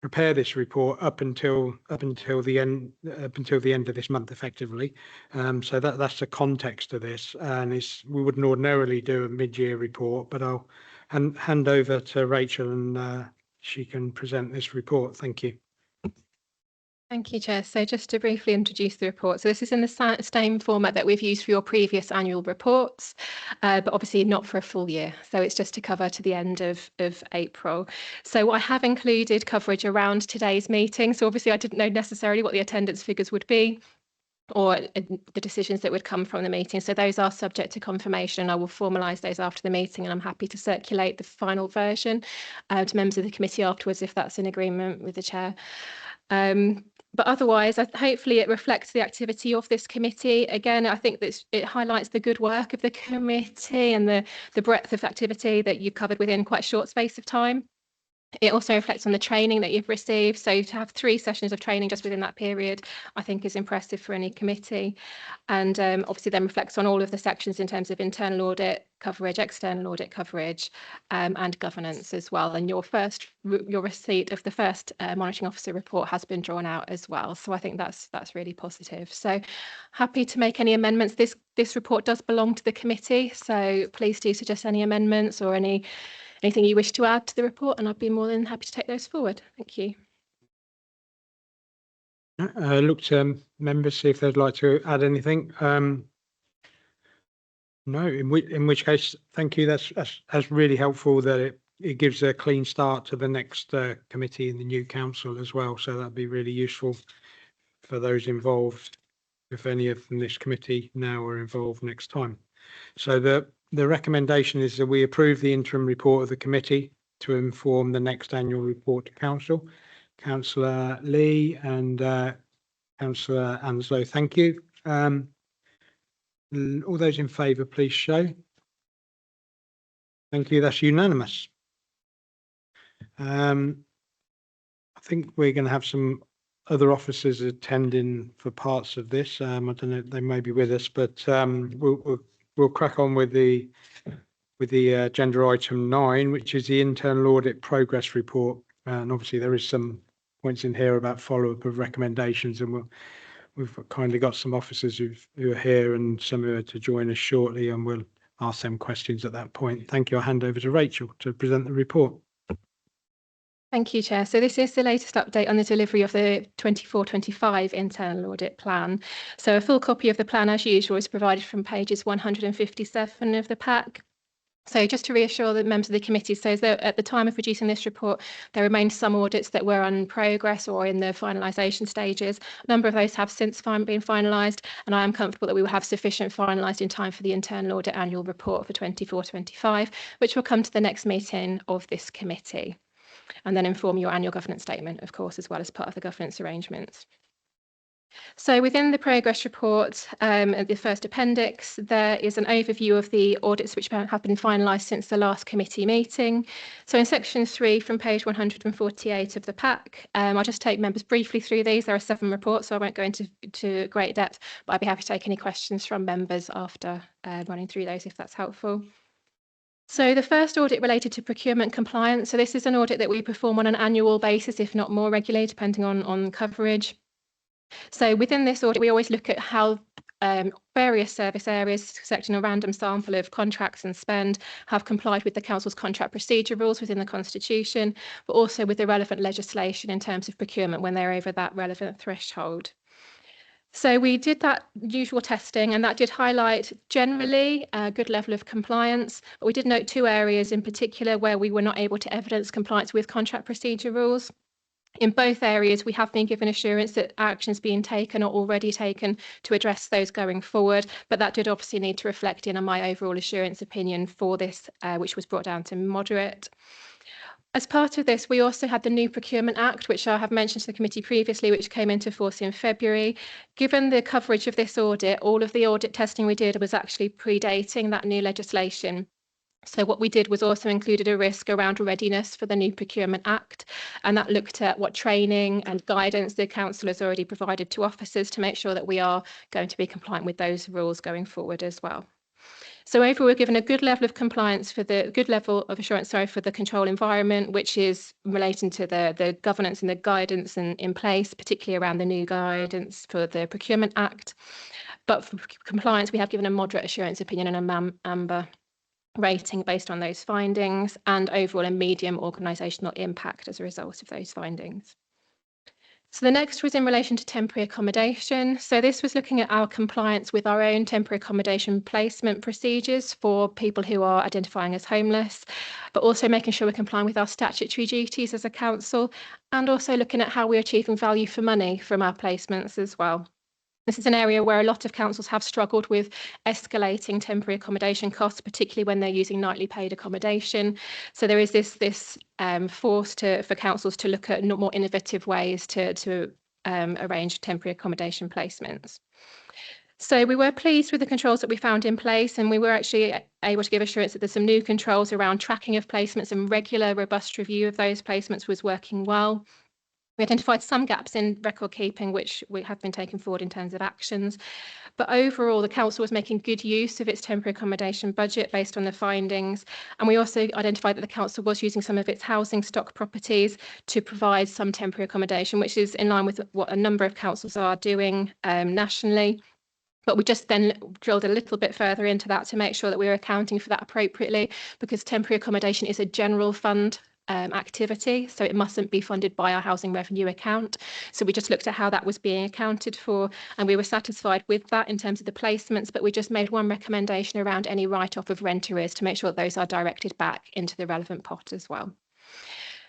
prepare this report up until the end of this month, effectively. So that's the context of this, and we wouldn't ordinarily do a mid-year report, but I'll hand over to Rachel and she can present this report. Thank you. Thank you, Chair. So just to briefly introduce the report. So this is in the same format that we've used for your previous annual reports, but obviously not for a full year. So it's just to cover to the end of April. So I have included coverage around today's meeting. So obviously I didn't know necessarily what the attendance figures would be or the decisions that would come from the meeting. So those are subject to confirmation. I will formalise those after the meeting, and I'm happy to circulate the final version to members of the committee afterwards if that's in agreement with the Chair. But otherwise, hopefully it reflects the activity of this committee. Again, I think that it highlights the good work of the committee and the breadth of activity that you've covered within quite a short space of time. It also reflects on the training that you've received. So to have 3 sessions of training just within that period, I think is impressive for any committee. And obviously then reflects on all of the sections in terms of internal audit coverage, external audit coverage, and governance as well. And your receipt of the first monitoring officer report has been drawn out as well. So I think that's really positive. So happy to make any amendments. This report does belong to the committee, so please do suggest any amendments or anything you wish to add to the report, and I'd be more than happy to take those forward. Thank you. Look to members, see if they'd like to add anything. No, in which case, thank you. That's really helpful, that it gives a clean start to the next committee in the new council as well. So that'd be really useful for those involved, if any of this committee now are involved next time. So the recommendation is that we approve the interim report of the committee to inform the next annual report to council. Councillor Lee and Councillor Anslow, thank you. All those in favour, please show. Thank you. That's unanimous. I think we're going to have some other officers attending for parts of this. I don't know, they may be with us, but we'll crack on with the agenda item 9, which is the internal audit progress report. And obviously there is some points in here about follow-up of recommendations, and we'll we've kindly got some officers who are here and some who are to join us shortly, and we'll ask them questions at that point. Thank you. I'll hand over to Rachel to present the report. Thank you, Chair. So this is the latest update on the delivery of the 24-25 internal audit plan. So a full copy of the plan, as usual, is provided from pages 157 of the pack. So just to reassure the members of the committee, so at the time of producing this report, there remained some audits that were in progress or in the finalisation stages. A number of those have since been finalised, and I am comfortable that we will have sufficient finalised in time for the internal audit annual report for 24-25, which will come to the next meeting of this committee, and then inform your annual governance statement, of course, as well as part of the governance arrangements. So within the progress report, the first appendix, there is an overview of the audits which have been finalised since the last committee meeting. So in section 3 from page 148 of the pack, I'll just take members briefly through these. There are 7 reports, so I won't go into great depth, but I'd be happy to take any questions from members after running through those if that's helpful. So the first audit related to procurement compliance. So this is an audit that we perform on an annual basis, if not more regularly, depending on coverage. So within this audit, we always look at how various service areas, selecting a random sample of contracts and spend, have complied with the Council's contract procedure rules within the Constitution, but also with the relevant legislation in terms of procurement when they're over that relevant threshold. So we did that usual testing, and that did highlight generally a good level of compliance, but we did note 2 areas in particular where we were not able to evidence compliance with contract procedure rules. In both areas, we have been given assurance that actions being taken or already taken to address those going forward, but that did obviously need to reflect in on my overall assurance opinion for this, which was brought down to moderate. As part of this, we also had the new Procurement Act, which I have mentioned to the committee previously, which came into force in February. Given the coverage of this audit, all of the audit testing we did was actually predating that new legislation. So what we did was also included a risk around readiness for the new Procurement Act, and that looked at what training and guidance the Council has already provided to officers to make sure that we are going to be compliant with those rules going forward as well. So overall, we're given a good level of compliance for the good level of assurance, for the control environment, which is relating to the governance and the guidance in place, particularly around the new guidance for the Procurement Act. But for compliance, we have given a moderate assurance opinion and an amber rating based on those findings, and overall a medium organisational impact as a result of those findings. So the next was in relation to temporary accommodation. So this was looking at our compliance with our own temporary accommodation placement procedures for people who are identifying as homeless, but also making sure we're complying with our statutory duties as a council, and also looking at how we're achieving value for money from our placements as well. This is an area where a lot of councils have struggled with escalating temporary accommodation costs, particularly when they're using nightly paid accommodation. So there is this force for councils to look at more innovative ways to arrange temporary accommodation placements. So we were pleased with the controls that we found in place, and we were actually able to give assurance that there's some new controls around tracking of placements, and regular, robust review of those placements was working well. We identified some gaps in record keeping, which we have been taken forward in terms of actions. But overall, the council was making good use of its temporary accommodation budget based on the findings. And we also identified that the council was using some of its housing stock properties to provide some temporary accommodation, which is in line with what a number of councils are doing nationally. But we just then drilled a little bit further into that to make sure that we were accounting for that appropriately, because temporary accommodation is a general fund activity, so it mustn't be funded by our housing revenue account. So we just looked at how that was being accounted for, and we were satisfied with that in terms of the placements, but we just made one recommendation around any write-off of rent arrears to make sure that those are directed back into the relevant pot as well.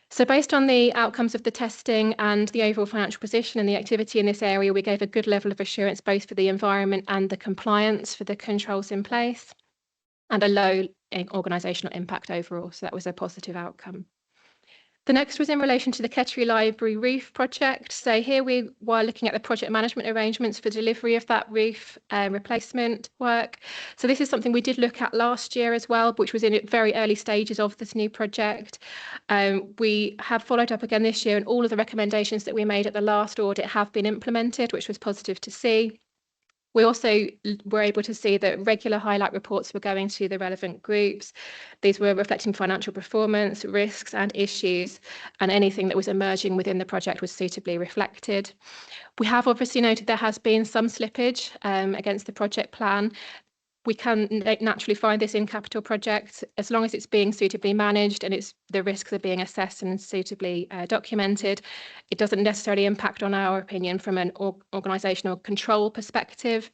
So based on the outcomes of the testing and the overall financial position and the activity in this area, we gave a good level of assurance both for the environment and the compliance for the controls in place, and a low organisational impact overall. So that was a positive outcome. The next was in relation to the Kettery Library roof project. So here we were looking at the project management arrangements for delivery of that roof replacement work. So this is something we did look at last year as well, which was in very early stages of this new project. We have followed up again this year, and all of the recommendations that we made at the last audit have been implemented, which was positive to see. We also were able to see that regular highlight reports were going to the relevant groups. These were reflecting financial performance, risks and issues, and anything that was emerging within the project was suitably reflected. We have obviously noted there has been some slippage against the project plan. We can naturally find this in capital projects as long as it's being suitably managed and the risks are being assessed and suitably documented. It doesn't necessarily impact on our opinion from an organisational control perspective,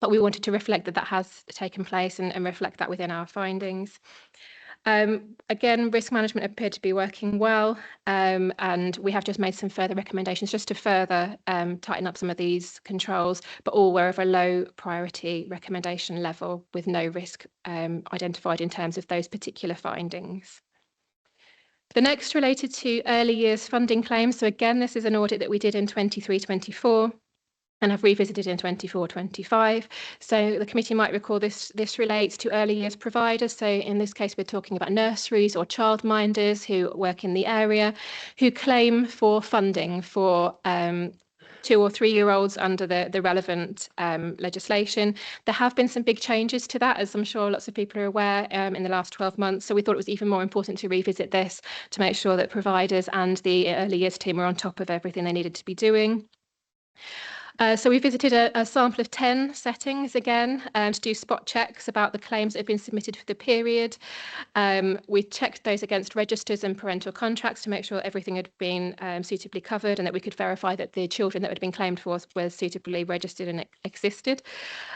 but we wanted to reflect that has taken place and reflect that within our findings. Again, risk management appeared to be working well, and we have just made some further recommendations just to further tighten up some of these controls, but all were of a low priority recommendation level with no risk identified in terms of those particular findings. The next related to early years funding claims. So again, this is an audit that we did in 23-24. And have revisited in 24-25. So the committee might recall this relates to early years providers. So in this case, we're talking about nurseries or childminders who work in the area, who claim for funding for 2- or 3-year-olds under the relevant legislation. There have been some big changes to that, as I'm sure lots of people are aware, in the last 12 months. So we thought it was even more important to revisit this to make sure that providers and the early years team are on top of everything they needed to be doing. So we visited a sample of 10 settings again to do spot checks about the claims that have been submitted for the period. We checked those against registers and parental contracts to make sure everything had been suitably covered and that we could verify that the children that had been claimed for were suitably registered and existed.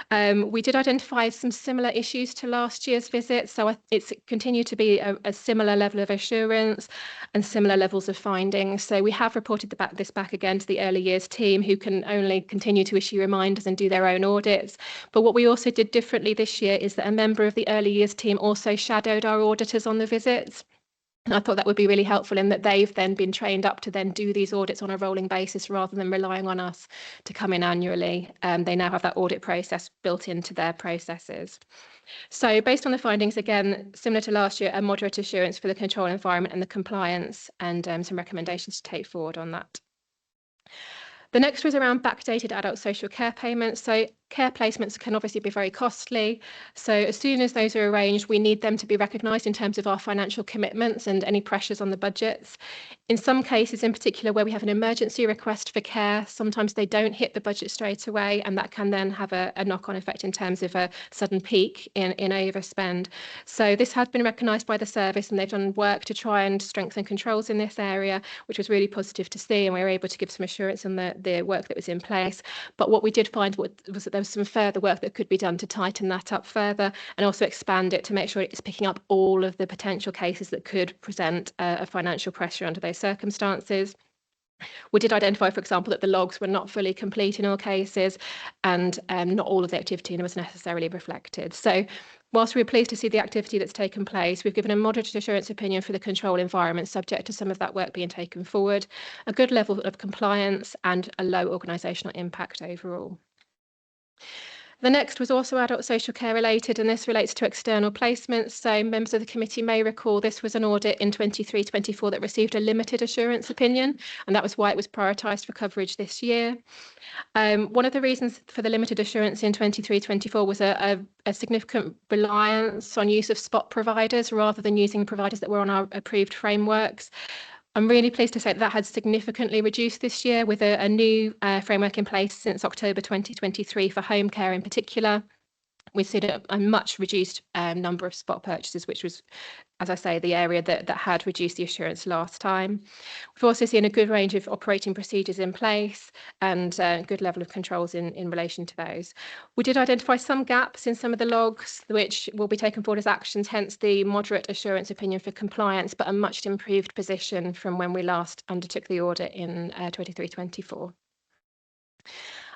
We did identify some similar issues to last year's visit, so it's continued to be a similar level of assurance and similar levels of findings. So we have reported this back again to the early years team, who can only continue to issue reminders and do their own audits. But what we also did differently this year is that a member of the early years team also shadowed our auditors on the visits. And I thought that would be really helpful in that they've then been trained up to then do these audits on a rolling basis rather than relying on us to come in annually. They now have that audit process built into their processes. So based on the findings, again, similar to last year, a moderate assurance for the control environment and the compliance, and some recommendations to take forward on that. The next was around backdated adult social care payments. So care placements can obviously be very costly. So as soon as those are arranged, we need them to be recognised in terms of our financial commitments and any pressures on the budgets. In some cases, in particular, where we have an emergency request for care, sometimes they don't hit the budget straight away, and that can then have a knock-on effect in terms of a sudden peak in overspend. So this has been recognised by the service, and they've done work to try and strengthen controls in this area, which was really positive to see, and we were able to give some assurance on the work that was in place. But what we did find was that there was some further work that could be done to tighten that up further and also expand it to make sure it's picking up all of the potential cases that could present a financial pressure under those circumstances. We did identify, for example, that the logs were not fully complete in all cases, and not all of the activity was necessarily reflected. So whilst we're pleased to see the activity that's taken place, we've given a moderate assurance opinion for the control environment, subject to some of that work being taken forward, a good level of compliance and a low organisational impact overall. The next was also adult social care related, and this relates to external placements. So members of the committee may recall this was an audit in 23-24 that received a limited assurance opinion, and that was why it was prioritised for coverage this year. One of the reasons for the limited assurance in 23-24 was a significant reliance on use of spot providers rather than using providers that were on our approved frameworks. I'm really pleased to say that had significantly reduced this year with a new framework in place since October 2023 for home care in particular. We've seen a much reduced number of spot purchases, which was, as I say, the area that had reduced the assurance last time. We've also seen a good range of operating procedures in place and a good level of controls in relation to those. We did identify some gaps in some of the logs, which will be taken forward as actions, hence the moderate assurance opinion for compliance, but a much improved position from when we last undertook the audit in 23-24.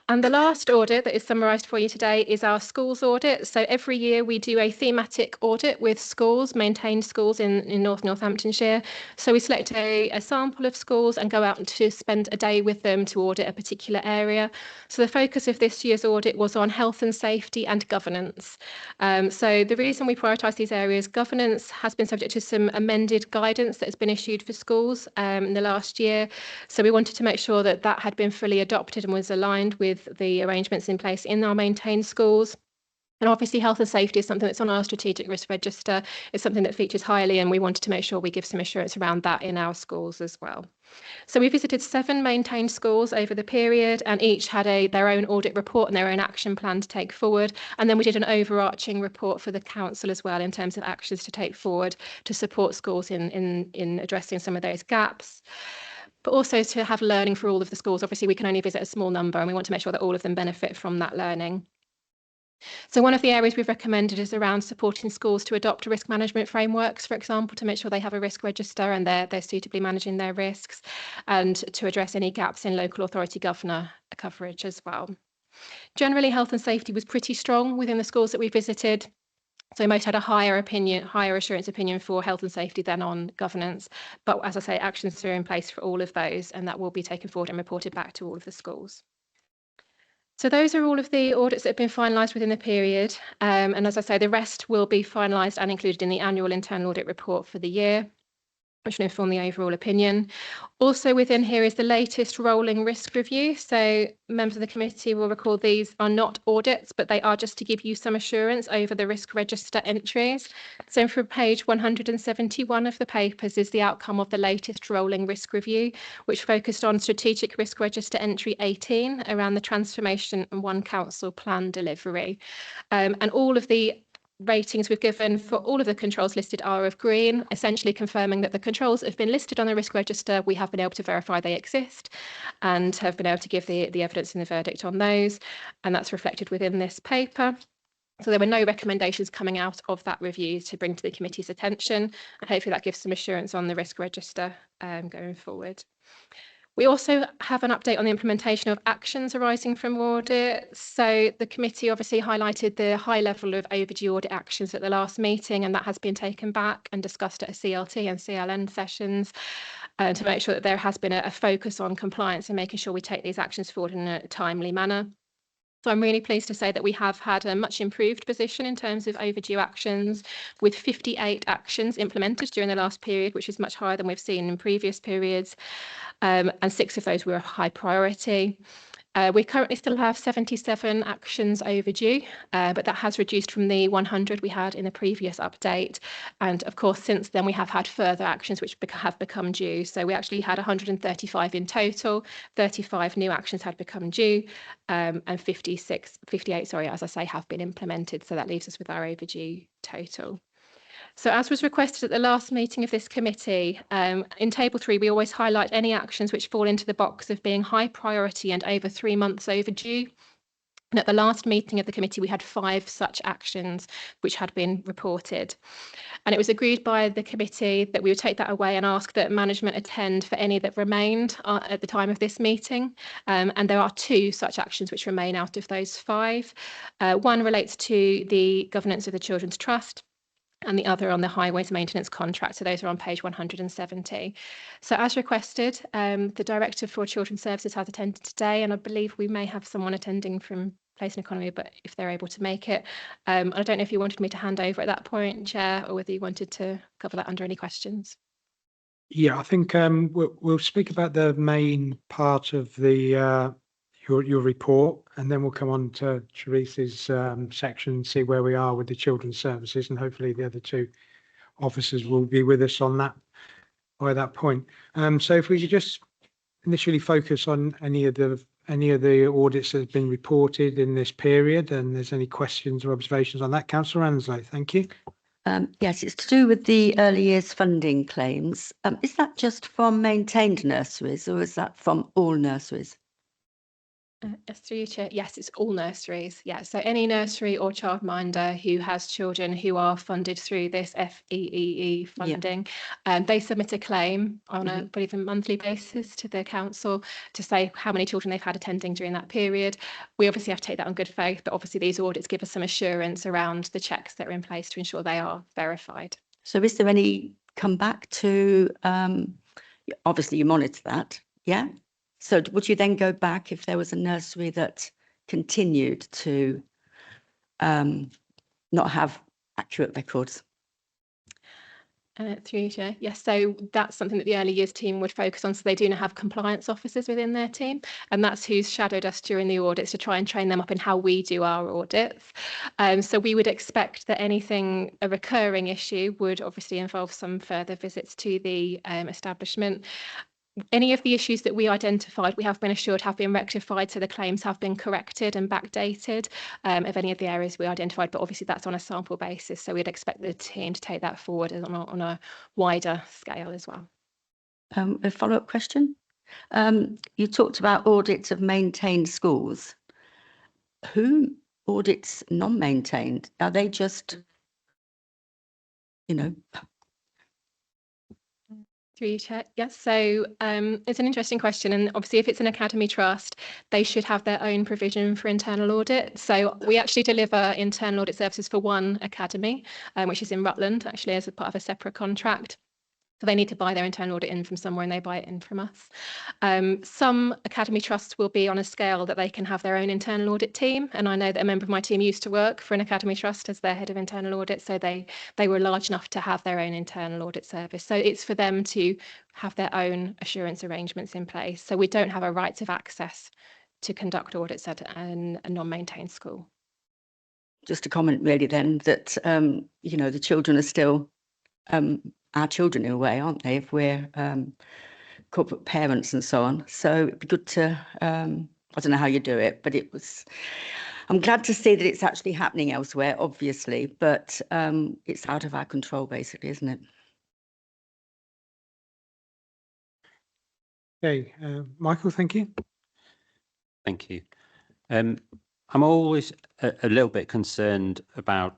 And the last audit that is summarised for you today is our schools audit. So every year we do a thematic audit with schools, maintained schools in North Northamptonshire. So we select a sample of schools and go out to spend a day with them to audit a particular area. So the focus of this year's audit was on health and safety and governance. So the reason we prioritise these areas, governance has been subject to some amended guidance that has been issued for schools in the last year. So we wanted to make sure that that had been fully adopted and was aligned with with the arrangements in place in our maintained schools. And obviously health and safety is something that's on our strategic risk register. It's something that features highly, and we wanted to make sure we give some assurance around that in our schools as well. So we visited 7 maintained schools over the period, and each had their own audit report and their own action plan to take forward. And then we did an overarching report for the council as well in terms of actions to take forward to support schools in addressing some of those gaps, but also to have learning for all of the schools. Obviously, we can only visit a small number, and we want to make sure that all of them benefit from that learning. So one of the areas we've recommended is around supporting schools to adopt risk management frameworks, for example, to make sure they have a risk register and they're suitably managing their risks, and to address any gaps in local authority governor coverage as well. Generally, health and safety was pretty strong within the schools that we visited. So most had a higher assurance opinion for health and safety than on governance. But as I say, actions are in place for all of those, and that will be taken forward and reported back to all of the schools. So those are all of the audits that have been finalised within the period. And as I say, the rest will be finalised and included in the annual internal audit report for the year, which will inform the overall opinion. Also within here is the latest rolling risk review. So members of the committee will recall these are not audits, but they are just to give you some assurance over the risk register entries. So from page 171 of the papers is the outcome of the latest rolling risk review, which focused on strategic risk register entry 18 around the transformation and One Council plan delivery. And all of the ratings we've given for all of the controls listed are of green, essentially confirming that the controls that have been listed on the risk register, we have been able to verify they exist and have been able to give the evidence and the verdict on those. And that's reflected within this paper. So there were no recommendations coming out of that review to bring to the committee's attention. And hopefully that gives some assurance on the risk register going forward. We also have an update on the implementation of actions arising from audit. So the committee obviously highlighted the high level of overdue audit actions at the last meeting, and that has been taken back and discussed at a CLT and CLN sessions to make sure that there has been a focus on compliance and making sure we take these actions forward in a timely manner. So I'm really pleased to say that we have had a much improved position in terms of overdue actions, with 58 actions implemented during the last period, which is much higher than we've seen in previous periods. And 6 of those were of high priority. We currently still have 77 actions overdue, but that has reduced from the 100 we had in the previous update. And of course, since then, we have had further actions which have become due. So we actually had 135 in total, 35 new actions had become due, and 58, as I say, have been implemented. So that leaves us with our overdue total. So as was requested at the last meeting of this committee, in table 3, we always highlight any actions which fall into the box of being high priority and over 3 months overdue. And at the last meeting of the committee, we had 5 such actions which had been reported. And it was agreed by the committee that we would take that away and ask that management attend for any that remained at the time of this meeting. And there are 2 such actions which remain out of those 5. One relates to the governance of the Children's Trust, and the other on the highways maintenance contract. So those are on page 170. So as requested, the Director for Children's Services has attended today, and I believe we may have someone attending from Place and Economy, but if they're able to make it. I don't know if you wanted me to hand over at that point, Chair, or whether you wanted to cover that under any questions. Yeah, I think we'll speak about the main part of the your report, and then we'll come on to Teresa's section and see where we are with the children's services, and hopefully the other 2 officers will be with us on that by that point. So if we could just initially focus on any of the audits that have been reported in this period, and there's any questions or observations on that. Councillor Anslow, thank you. Yes, it's to do with the early years funding claims. Is that just from maintained nurseries, or is that from all nurseries? Yes, through you, Chair. Yes, it's all nurseries. Yeah, so any nursery or childminder who has children who are funded through this FEEE funding, they submit a claim on a believe a monthly basis to the council to say how many children they've had attending during that period. We obviously have to take that on good faith, but obviously these audits give us some assurance around the checks that are in place to ensure they are verified. So is there any come back to, obviously you monitor that, yeah? So would you then go back if there was a nursery that continued to not have accurate records? Through you, Chair. Yes, so that's something that the early years team would focus on. So they do now have compliance officers within their team, and that's who's shadowed us during the audits to try and train them up in how we do our audits. So we would expect that anything, a recurring issue, would obviously involve some further visits to the establishment. Any of the issues that we identified, we have been assured have been rectified, so the claims have been corrected and backdated of any of the areas we identified, but obviously that's on a sample basis, so we'd expect the team to take that forward on a wider scale as well. A follow-up question. You talked about audits of maintained schools. Who audits non-maintained? Are they just, you know, Through you, Chair. Yes, so it's an interesting question, and obviously if it's an academy trust, they should have their own provision for internal audit. So we actually deliver internal audit services for one academy, which is in Rutland, actually as a part of a separate contract. So they need to buy their internal audit in from somewhere and they buy it in from us. Some academy trusts will be on a scale that they can have their own internal audit team. And I know that a member of my team used to work for an academy trust as their head of internal audit. So they were large enough to have their own internal audit service. So it's for them to have their own assurance arrangements in place. So we don't have a right of access to conduct audits at a non-maintained school. just a comment really then that, you know, the children are still our children in a way, aren't they, if we're corporate parents and so on. So it'd be good to, I don't know how you do it, but I'm glad to see that it's actually happening elsewhere, obviously, but it's out of our control basically, isn't it? Okay, Michael, thank you. Thank you. I'm always a little bit concerned about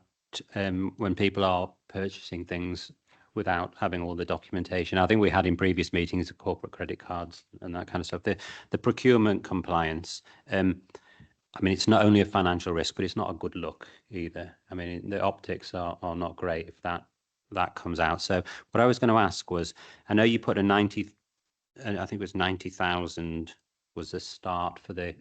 when people are purchasing things without having all the documentation. I think we had in previous meetings the corporate credit cards and that kind of stuff. The procurement compliance. I mean, it's not only a financial risk, but it's not a good look either. I mean, the optics are not great if that comes out. So what I was going to ask was, I know you put a 90, I think it was 90,000 was the start for the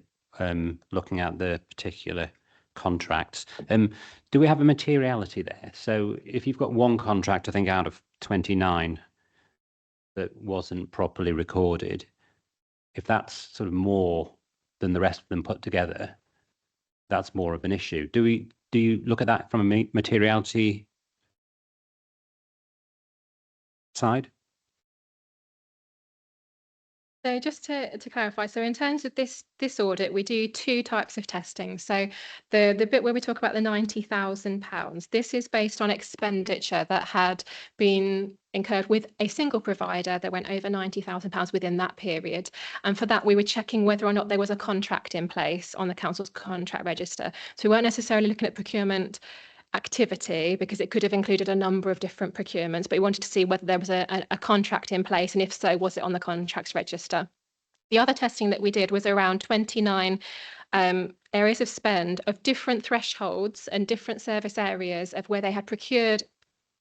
looking at the particular contracts. Do we have a materiality there? So if you've got one contract, I think out of 29 that wasn't properly recorded, if that's sort of more than the rest of them put together, that's more of an issue. Do you look at that from a materiality side? So just to clarify, so in terms of this audit, we do two types of testing. So the bit where we talk about the £90,000, this is based on expenditure that had been incurred with a single provider that went over £90,000 within that period. And for that, we were checking whether or not there was a contract in place on the council's contract register. So we weren't necessarily looking at procurement activity because it could have included a number of different procurements, but we wanted to see whether there was a contract in place, and if so, was it on the contracts register. The other testing that we did was around 29 areas of spend of different thresholds and different service areas of where they had procured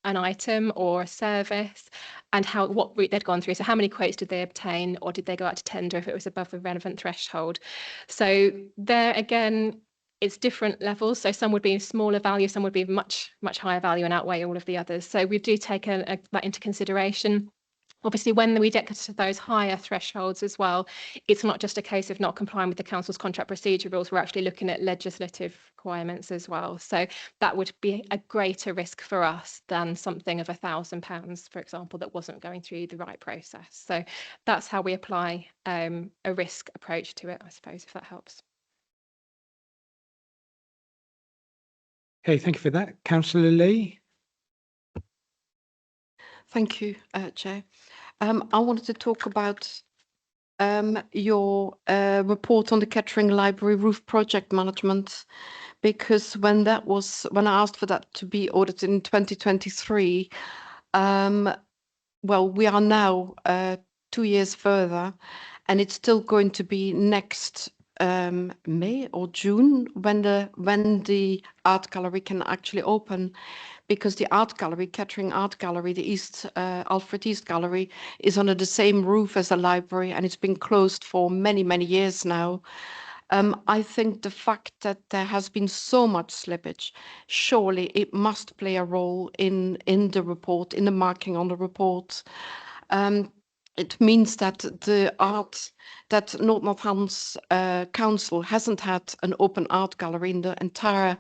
an item or a service and what route they'd gone through. So how many quotes did they obtain, or did they go out to tender if it was above the relevant threshold? So there again, it's different levels. So some would be smaller value, some would be much higher value and outweigh all of the others. So we do take that into consideration. Obviously, when we get to those higher thresholds as well, it's not just a case of not complying with the council's contract procedure rules. We're actually looking at legislative requirements as well. So that would be a greater risk for us than something of £1,000, for example, that wasn't going through the right process. So that's how we apply a risk approach to it, I suppose, if that helps. Okay, thank you for that. Councillor Lee. Thank you, Chair. I wanted to talk about your report on the Kettering Library roof project management, because when I asked for that to be audited in 2023, well, we are now 2 years further, and it's still going to be next May or June when the art gallery can actually open, because the art gallery, Kettering Art Gallery, the Alfred East Gallery, is under the same roof as the library, and it's been closed for many years now. I think the fact that there has been so much slippage, surely it must play a role in the report, in the marking on the report. It means that that Noord-Notts Council hasn't had an open art gallery in the entire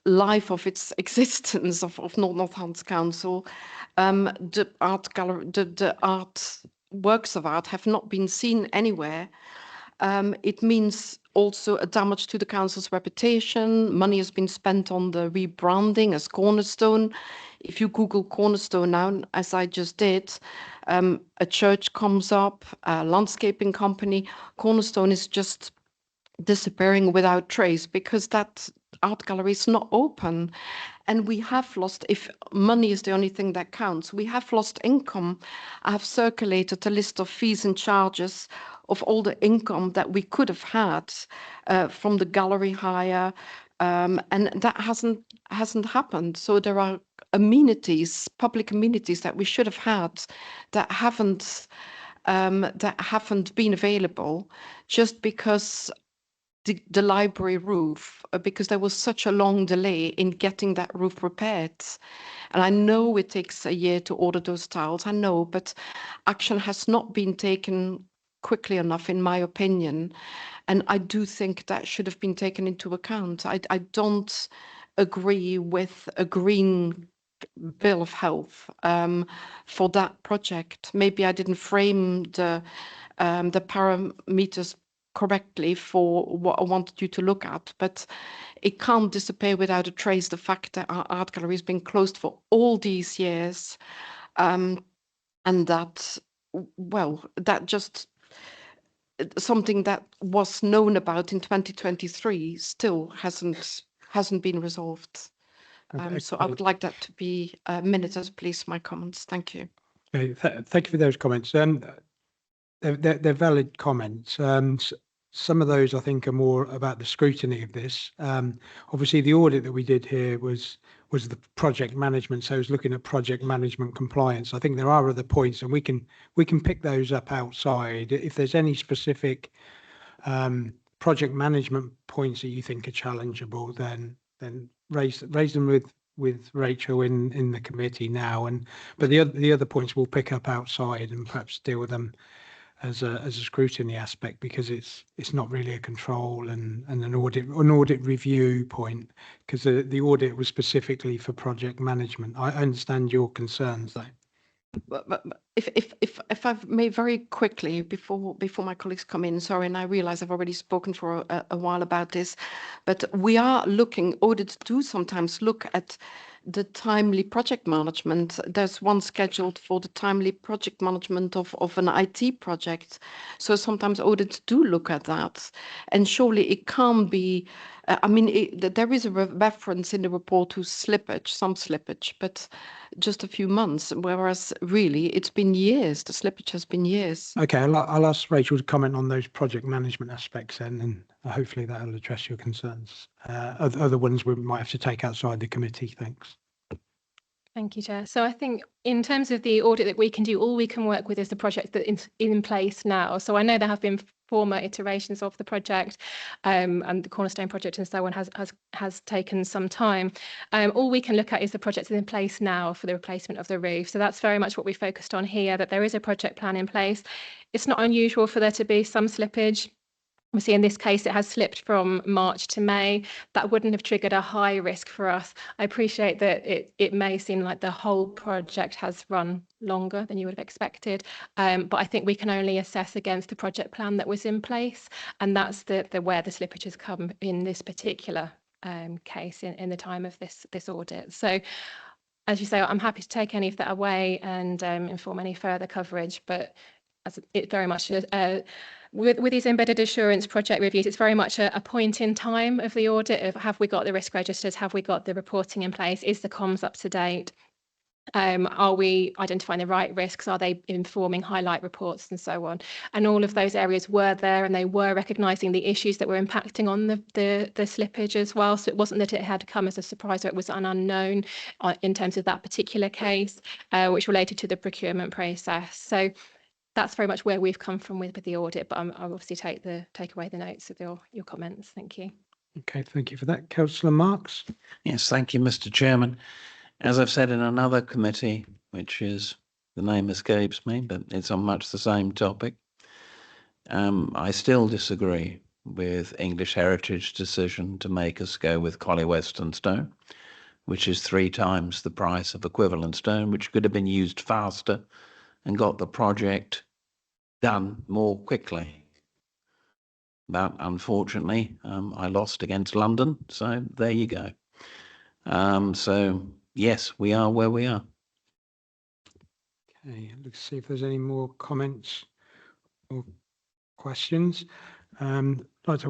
life of its existence of Noord-Notts Council. The art gallery, the art works of art have not been seen anywhere. It means also a damage to the council's reputation. Money has been spent on the rebranding as Cornerstone. If you Google Cornerstone now, as I just did, a church comes up, a landscaping company. Cornerstone is just disappearing without trace because that art gallery is not open. And we have lost, if money is the only thing that counts, we have lost income. I have circulated a list of fees and charges of all the income that we could have had from the gallery hire, and that hasn't happened. So there are amenities, public amenities that we should have had that haven't been available just because the library roof, because there was such a long delay in getting that roof repaired. And I know it takes a year to order those tiles, I know, but action has not been taken quickly enough, in my opinion. And I do think that should have been taken into account. I don't agree with a green bill of health for that project. Maybe I didn't frame the parameters correctly for what I wanted you to look at, but it can't disappear without a trace, the fact that our art gallery has been closed for all these years, and that, well, that just something that was known about in 2023 still hasn't been resolved. So I would like that to be minuted, please, my comments. Thank you. Okay, thank you for those comments. They're valid comments. Some of those I think are more about the scrutiny of this. Obviously, the audit that we did here was the project management, so it was looking at project management compliance. I think there are other points, and we can pick those up outside. If there's any specific project management points that you think are challengeable, then raise them with Rachel in the committee now. But the other points we'll pick up outside and perhaps deal with them as a scrutiny aspect, because it's not really a control and an audit review point, because the audit was specifically for project management. I understand your concerns though. But if I may very quickly before my colleagues come in, sorry, and I realize I've already spoken for a while about this, but we are looking, audits do sometimes look at the timely project management. There's one scheduled for the timely project management of an IT project. So sometimes audits do look at that, and surely it can't be, there is a reference in the report to slippage, some slippage, but just a few months, whereas really it's been years. The slippage has been years. Okay, I'll ask Rachel to comment on those project management aspects then, and hopefully that'll address your concerns. Other ones we might have to take outside the committee. Thanks. Thank you, Chair. So I think in terms of the audit that we can do, all we can work with is the project that is in place now. So I know there have been former iterations of the project, and the Cornerstone project and so on has taken some time. All we can look at is the project that's in place now for the replacement of the roof. So that's very much what we focused on here, that there is a project plan in place. It's not unusual for there to be some slippage. Obviously, in this case, it has slipped from March to May. That wouldn't have triggered a high risk for us. I appreciate that it may seem like the whole project has run longer than you would have expected, but I think we can only assess against the project plan that was in place, and that's the where the slippage has come in this particular case in the time of this audit. So, as you say, I'm happy to take any of that away and inform any further coverage, but as it very much with these embedded assurance project reviews, it's very much a point in time of the audit of have we got the risk registers, have we got the reporting in place, is the comms up to date, are we identifying the right risks, are they informing highlight reports and so on, and all of those areas were there, and they were recognising the issues that were impacting on the slippage as well. So it wasn't that it had come as a surprise or it was an unknown in terms of that particular case, which related to the procurement process. So that's very much where we've come from with the audit, but I'll obviously take away the notes of your comments. Thank you. Okay, thank you for that. Councillor Marks. Yes, thank you, Mr. Chairman. As I've said in another committee, which is, the name escapes me, but it's on much the same topic, I still disagree with English Heritage decision to make us go with Collie Western stone, which is 3 times the price of equivalent stone, which could have been used faster and got the project done more quickly. But unfortunately, I lost against London, so there you go. So yes, we are where we are. Okay, let's see if there's any more comments or questions. I'd like to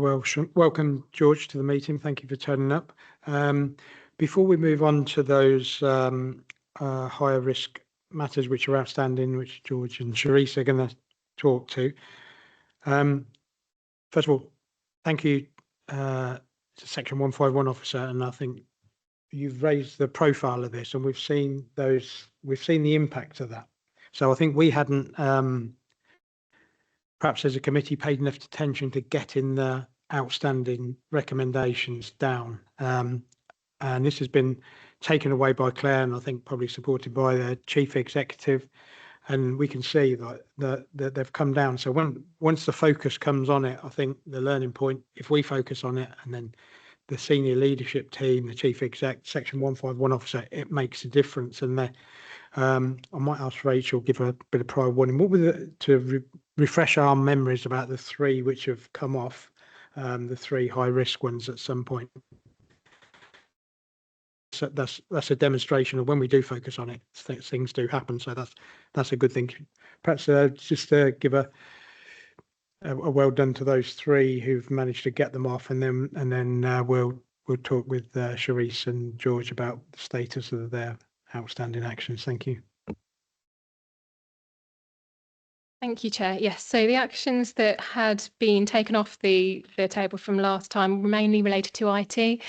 welcome George to the meeting. Thank you for turning up. Before we move on to those higher risk matters which are outstanding, which George and Charisse are going to talk to, first of all, thank you to Section 151 officer, and I think you've raised the profile of this, and we've seen the impact of that. So I think we hadn't, perhaps as a committee, paid enough attention to getting the outstanding recommendations down. And this has been taken away by Claire, and I think probably supported by the chief executive. And we can see that they've come down. So once the focus comes on it, I think the learning point, if we focus on it, and then the senior leadership team, the chief exec, Section 151 officer, it makes a difference. And I might ask Rachel, give her a bit of prior warning. What were refresh our memories about the 3 which have come off, the 3 high risk ones at some point? So that's a demonstration of when we do focus on it, things do happen. So that's a good thing. Perhaps just give a well done to those 3 who've managed to get them off, and then we'll talk with Charisse and George about the status of their outstanding actions. Thank you. Thank you, Chair. Yes, so the actions that had been taken off the table from last time were mainly related to IT.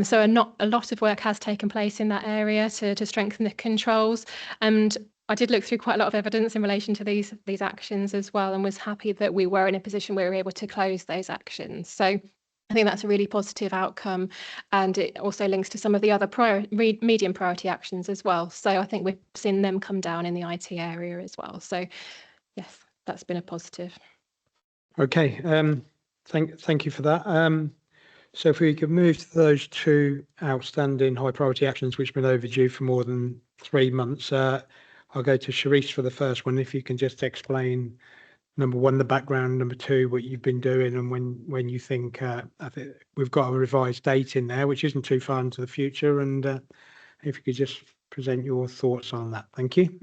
So a lot of work has taken place in that area to strengthen the controls. And I did look through quite a lot of evidence in relation to these actions as well, and was happy that we were in a position where we were able to close those actions. So I think that's a really positive outcome, and it also links to some of the other medium priority actions as well. So I think we've seen them come down in the IT area as well. So yes, that's been a positive. Okay, thank you for that. So if we could move to those 2 outstanding high priority actions which have been overdue for more than 3 months. I'll go to Charisse for the first one. If you can just explain, number 1, the background, number 2, what you've been doing, and when you think, I think we've got a revised date in there, which isn't too far into the future. And if you could just present your thoughts on that. Thank you.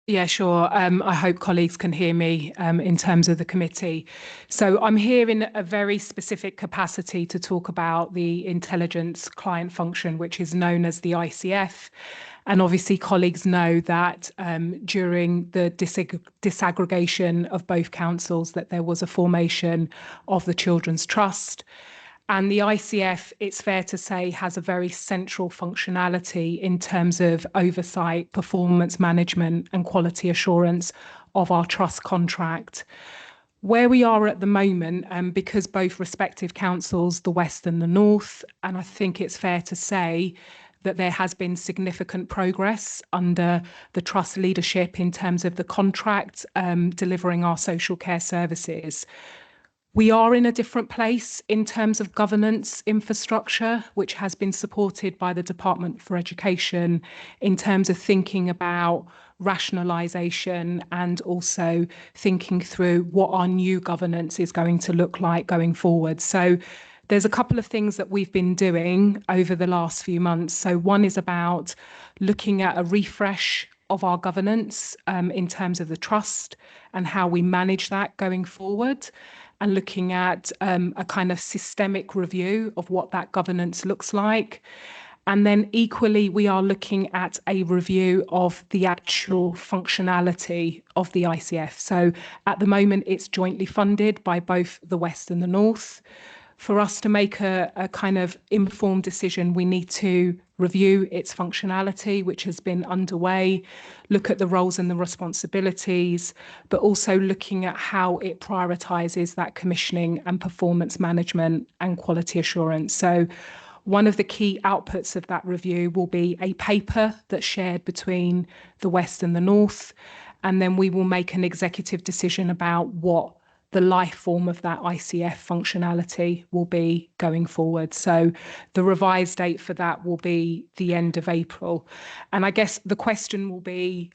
Yeah, sure. I hope colleagues can hear me in terms of the committee. So I'm here in a very specific capacity to talk about the intelligence client function, which is known as the ICF. And obviously colleagues know that during the disaggregation of both councils, that there was a formation of the Children's Trust. And the ICF, it's fair to say, has a very central functionality in terms of oversight, performance management and quality assurance of our trust contract. Where we are at the moment, because both respective councils, the West and the North, and I think it's fair to say that there has been significant progress under the trust leadership in terms of the contract delivering our social care services. We are in a different place in terms of governance infrastructure, which has been supported by the Department for Education in terms of thinking about rationalisation and also thinking through what our new governance is going to look like going forward. So there's a couple of things that we've been doing over the last few months. So one is about looking at a refresh of our governance in terms of the trust and how we manage that going forward, and looking at a kind of systemic review of what that governance looks like. And then equally, we are looking at a review of the actual functionality of the ICF. So at the moment, it's jointly funded by both the West and the North. For us to make a kind of informed decision, we need to review its functionality, which has been underway, look at the roles and the responsibilities, but also looking at how it prioritises that commissioning and performance management and quality assurance. So one of the key outputs of that review will be a paper that's shared between the West and the North, and then we will make an executive decision about what the life form of that ICF functionality will be going forward. So the revised date for that will be the end of April. And I guess the question will be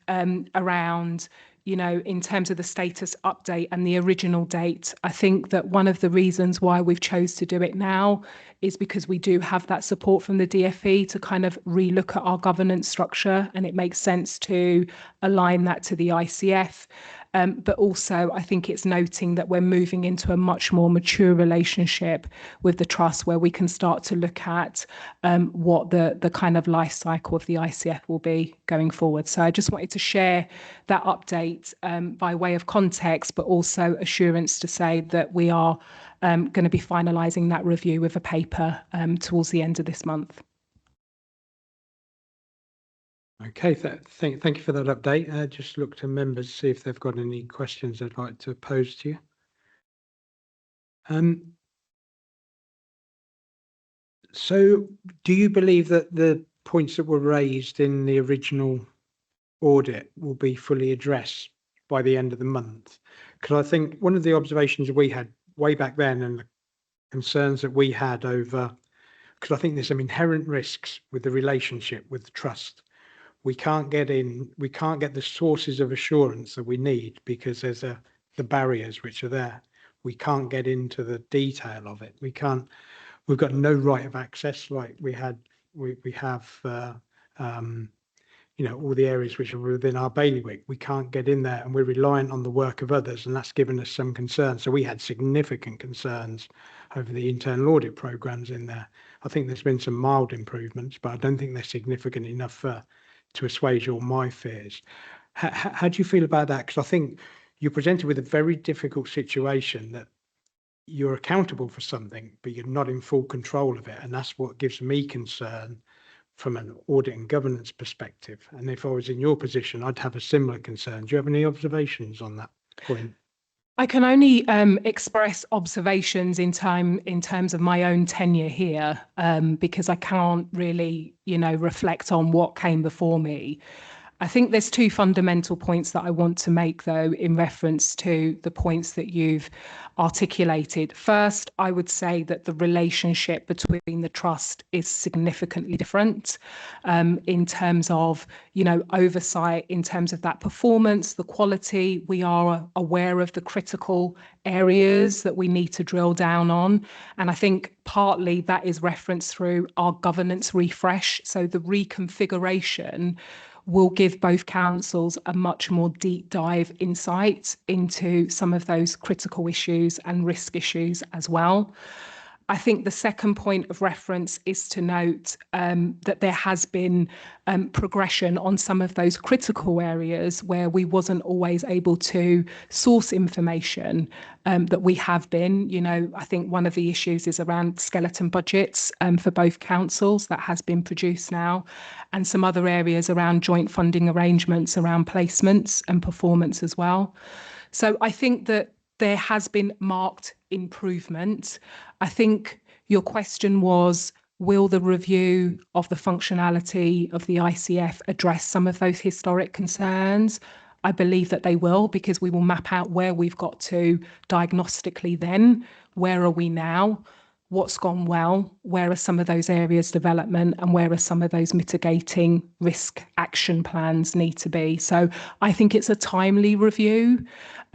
around, you know, in terms of the status update and the original date. I think that one of the reasons why we've chose to do it now is because we do have that support from the DfE to kind of relook at our governance structure, and it makes sense to align that to the ICF. But also, I think it's noting that we're moving into a much more mature relationship with the trust, where we can start to look at what the kind of life cycle of the ICF will be going forward. So I just wanted to share that update by way of context, but also assurance to say that we are going to be finalising that review with a paper towards the end of this month. Okay, thank you for that update. Just look to members, see if they've got any questions they'd like to pose to you. So do you believe that the points that were raised in the original audit will be fully addressed by the end of the month? Because I think one of the observations we had way back then, and the concerns that we had over, because I think there's some inherent risks with the relationship with the trust. We can't get the sources of assurance that we need because there's the barriers which are there. We can't get into the detail of it. We've got no right of access like we have you know, all the areas which are within our bailiwick. We can't get in there, and we're reliant on the work of others, and that's given us some concern. So we had significant concerns over the internal audit programs in there. I think there's been some mild improvements, but I don't think they're significant enough to assuage all my fears. How do you feel about that? Because I think you're presented with a very difficult situation that you're accountable for something, but you're not in full control of it. And that's what gives me concern from an audit and governance perspective. And if I was in your position, I'd have a similar concern. Do you have any observations on that point? I can only express observations in terms of my own tenure here, because I can't really, you know, reflect on what came before me. I think there's two fundamental points that I want to make, though, in reference to the points that you've articulated. First, I would say that the relationship between the trust is significantly different in terms of, you know, oversight, in terms of that performance, the quality. We are aware of the critical areas that we need to drill down on. And I think partly that is referenced through our governance refresh. So the reconfiguration will give both councils a much more deep dive insight into some of those critical issues and risk issues as well. I think the second point of reference is to note that there has been progression on some of those critical areas where we wasn't always able to source information that we have been. You know, I think one of the issues is around skeleton budgets for both councils that has been produced now, and some other areas around joint funding arrangements, around placements and performance as well. So I think that there has been marked improvement. I think your question was, will the review of the functionality of the ICF address some of those historic concerns? I believe that they will, because we will map out where we've got to diagnostically then. Where are we now? What's gone well? Where are some of those areas development, and where are some of those mitigating risk action plans need to be? So I think it's a timely review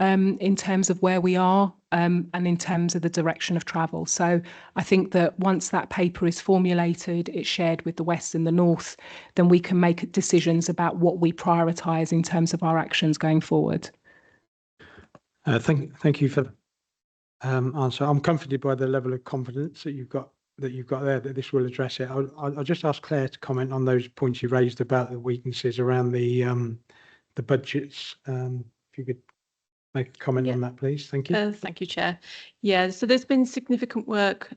in terms of where we are and in terms of the direction of travel. So I think that once that paper is formulated, it's shared with the West and the North, then we can make decisions about what we prioritise in terms of our actions going forward. Thank you for the answer. I'm comforted by the level of confidence that you've got there, that this will address it. I'll just ask Claire to comment on those points you raised about the weaknesses around the budgets. If you could make a comment Yeah. on that, please? Thank you. Thank you, Chair. Yeah, so there's been significant work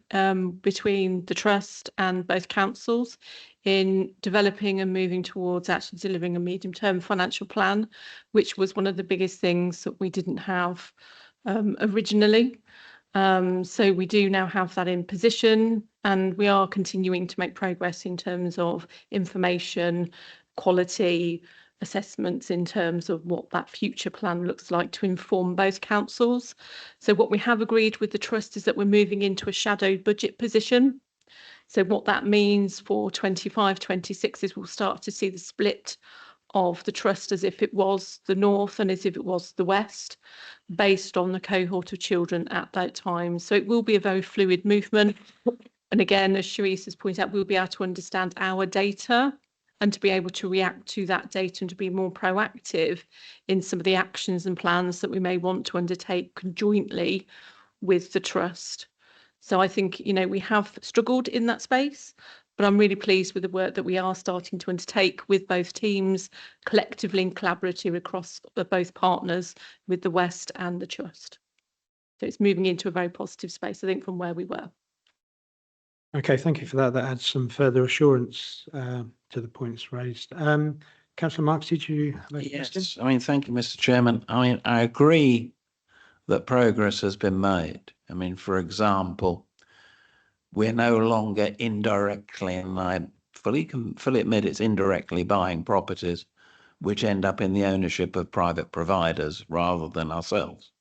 between the Trust and both councils in developing and moving towards actually delivering a medium-term financial plan, which was one of the biggest things that we didn't have originally. So we do now have that in position, and we are continuing to make progress in terms of information, quality, assessments in terms of what that future plan looks like to inform both councils. So what we have agreed with the Trust is that we're moving into a shadowed budget position. So what that means for 25-26 is we'll start to see the split of the Trust as if it was the North and as if it was the West, based on the cohort of children at that time. So it will be a very fluid movement. And again, as Sharice has pointed out, we'll be able to understand our data and to be able to react to that data and to be more proactive in some of the actions and plans that we may want to undertake conjointly with the Trust. So I think, you know, we have struggled in that space, but I'm really pleased with the work that we are starting to undertake with both teams, collectively and collaborative across both partners with the West and the Trust. So it's moving into a very positive space, I think, from where we were. Okay, thank you for that. That adds some further assurance to the points raised. Councillor Marks, did you have a question? Yes, I mean, thank you, Mr. Chairman. I mean, I agree that progress has been made. I mean, for example, we're no longer indirectly, and I fully admit it's indirectly buying properties which end up in the ownership of private providers rather than ourselves.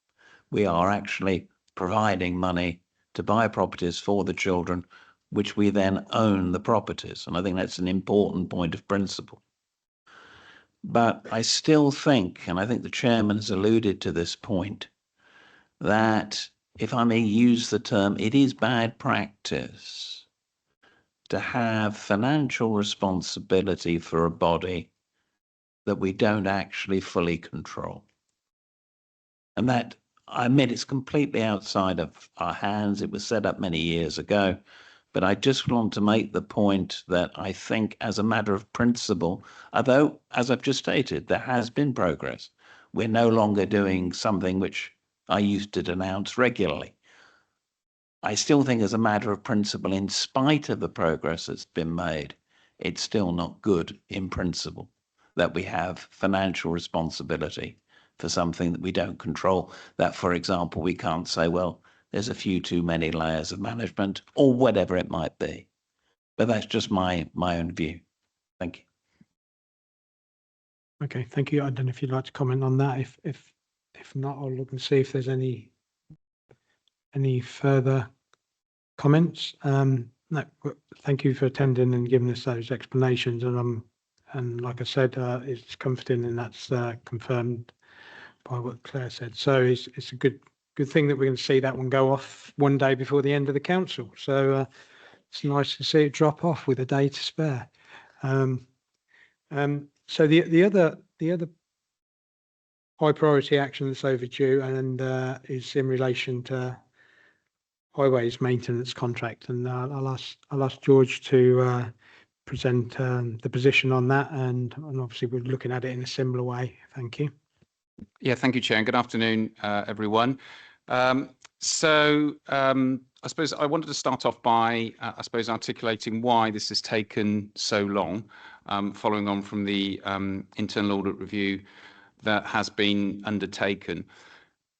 We are actually providing money to buy properties for the children, which we then own the properties. And I think that's an important point of principle. But I still think, and I think the chairman has alluded to this point, that if I may use the term, it is bad practice to have financial responsibility for a body that we don't actually fully control. And that, I admit, it's completely outside of our hands. It was set up many years ago. But I just want to make the point that I think, as a matter of principle, although, as I've just stated, there has been progress, we're no longer doing something which I used to denounce regularly. I still think, as a matter of principle, in spite of the progress that's been made, it's still not good in principle that we have financial responsibility for something that we don't control. That, for example, we can't say, well, there's a few too many layers of management or whatever it might be. But that's just my own view. Thank you. Okay, thank you. I don't know if you'd like to comment on that. If not, I'll look and see if there's any further comments. No, thank you for attending and giving us those explanations. And like I said, it's comforting, and that's confirmed by what Claire said. So it's a good thing that we're going to see that one go off one day before the end of the council. So it's nice to see it drop off with a day to spare. So the other high priority action that's overdue and is in relation to highways maintenance contract, and I'll ask George to present the position on that, and obviously we're looking at it in a similar way. Thank you. Yeah, thank you, Chair, and good afternoon, everyone. I suppose I wanted to start off by, articulating why this has taken so long, following on from the internal audit review that has been undertaken.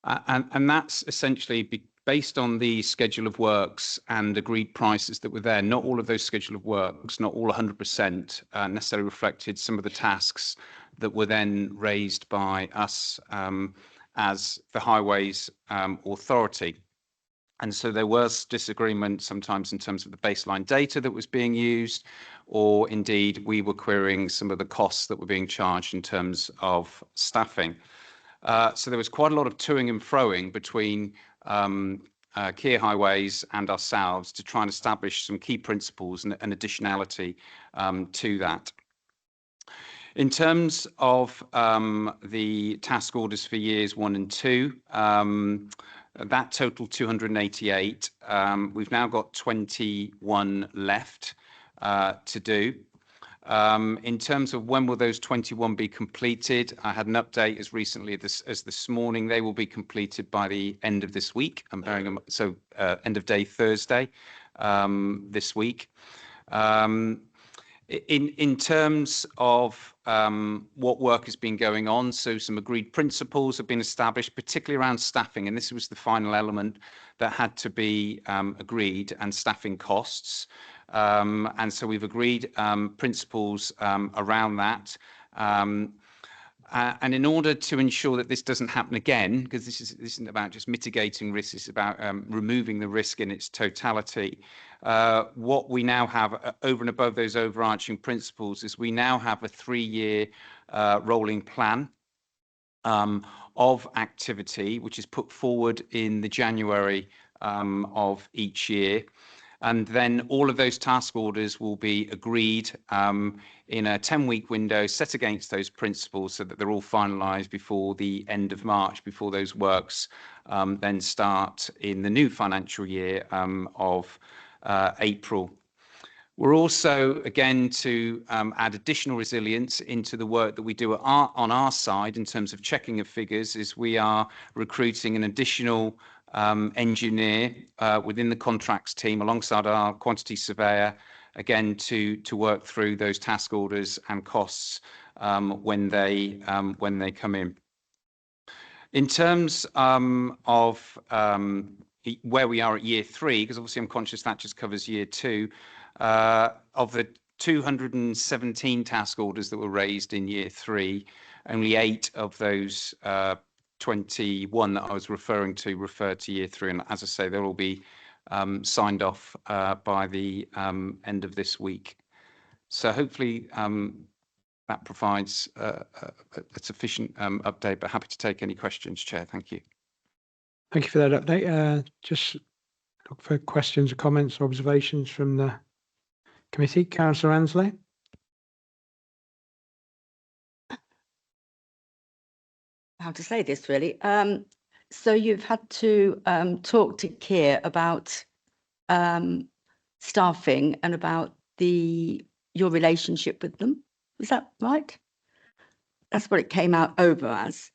And that's essentially based on the schedule of works and agreed prices that were there. Not all of those schedule of works, not all 100% necessarily reflected some of the tasks that were then raised by us as the Highways Authority. And so there was disagreement sometimes in terms of the baseline data that was being used, or indeed we were querying some of the costs that were being charged in terms of staffing. So there was quite a lot of toing and froing between Kier Highways and ourselves to try and establish some key principles and additionality to that. In terms of the task orders for years 1 and 2, that total 288. We've now got 21 left to do. In terms of when will those 21 be completed, I had an update as recently as this morning. They will be completed by the end of this week. I'm bearing them, so end of day Thursday this week. In terms of what work has been going on, so some agreed principles have been established, particularly around staffing, and this was the final element that had to be agreed, and staffing costs. And so we've agreed principles around that. And in order to ensure that this doesn't happen again, because this isn't about just mitigating risk, it's about removing the risk in its totality. What we now have over and above those overarching principles is we now have a 3-year rolling plan of activity, which is put forward in the January of each year. And then all of those task orders will be agreed in a 10-week window set against those principles so that they're all finalised before the end of March, before those works then start in the new financial year of April. We're also, again, to add additional resilience into the work that we do on our side in terms of checking of figures, is we are recruiting an additional engineer within the contracts team alongside our quantity surveyor, again, to work through those task orders and costs when they come in. In terms of where we are at year 3, because obviously I'm conscious that just covers year 2, of the 217 task orders that were raised in year 3, only 8 of those 21 that I was referring to refer to year 3. And as I say, they'll all be signed off by the end of this week. So hopefully that provides a sufficient update, but happy to take any questions, Chair. Thank you. Thank you for that update. Just look for questions or comments or observations from the committee. Councillor Ansley. How to say this, really. So you've had to talk to Keir about staffing and about your relationship with them. Is that right? That's what it came out over as,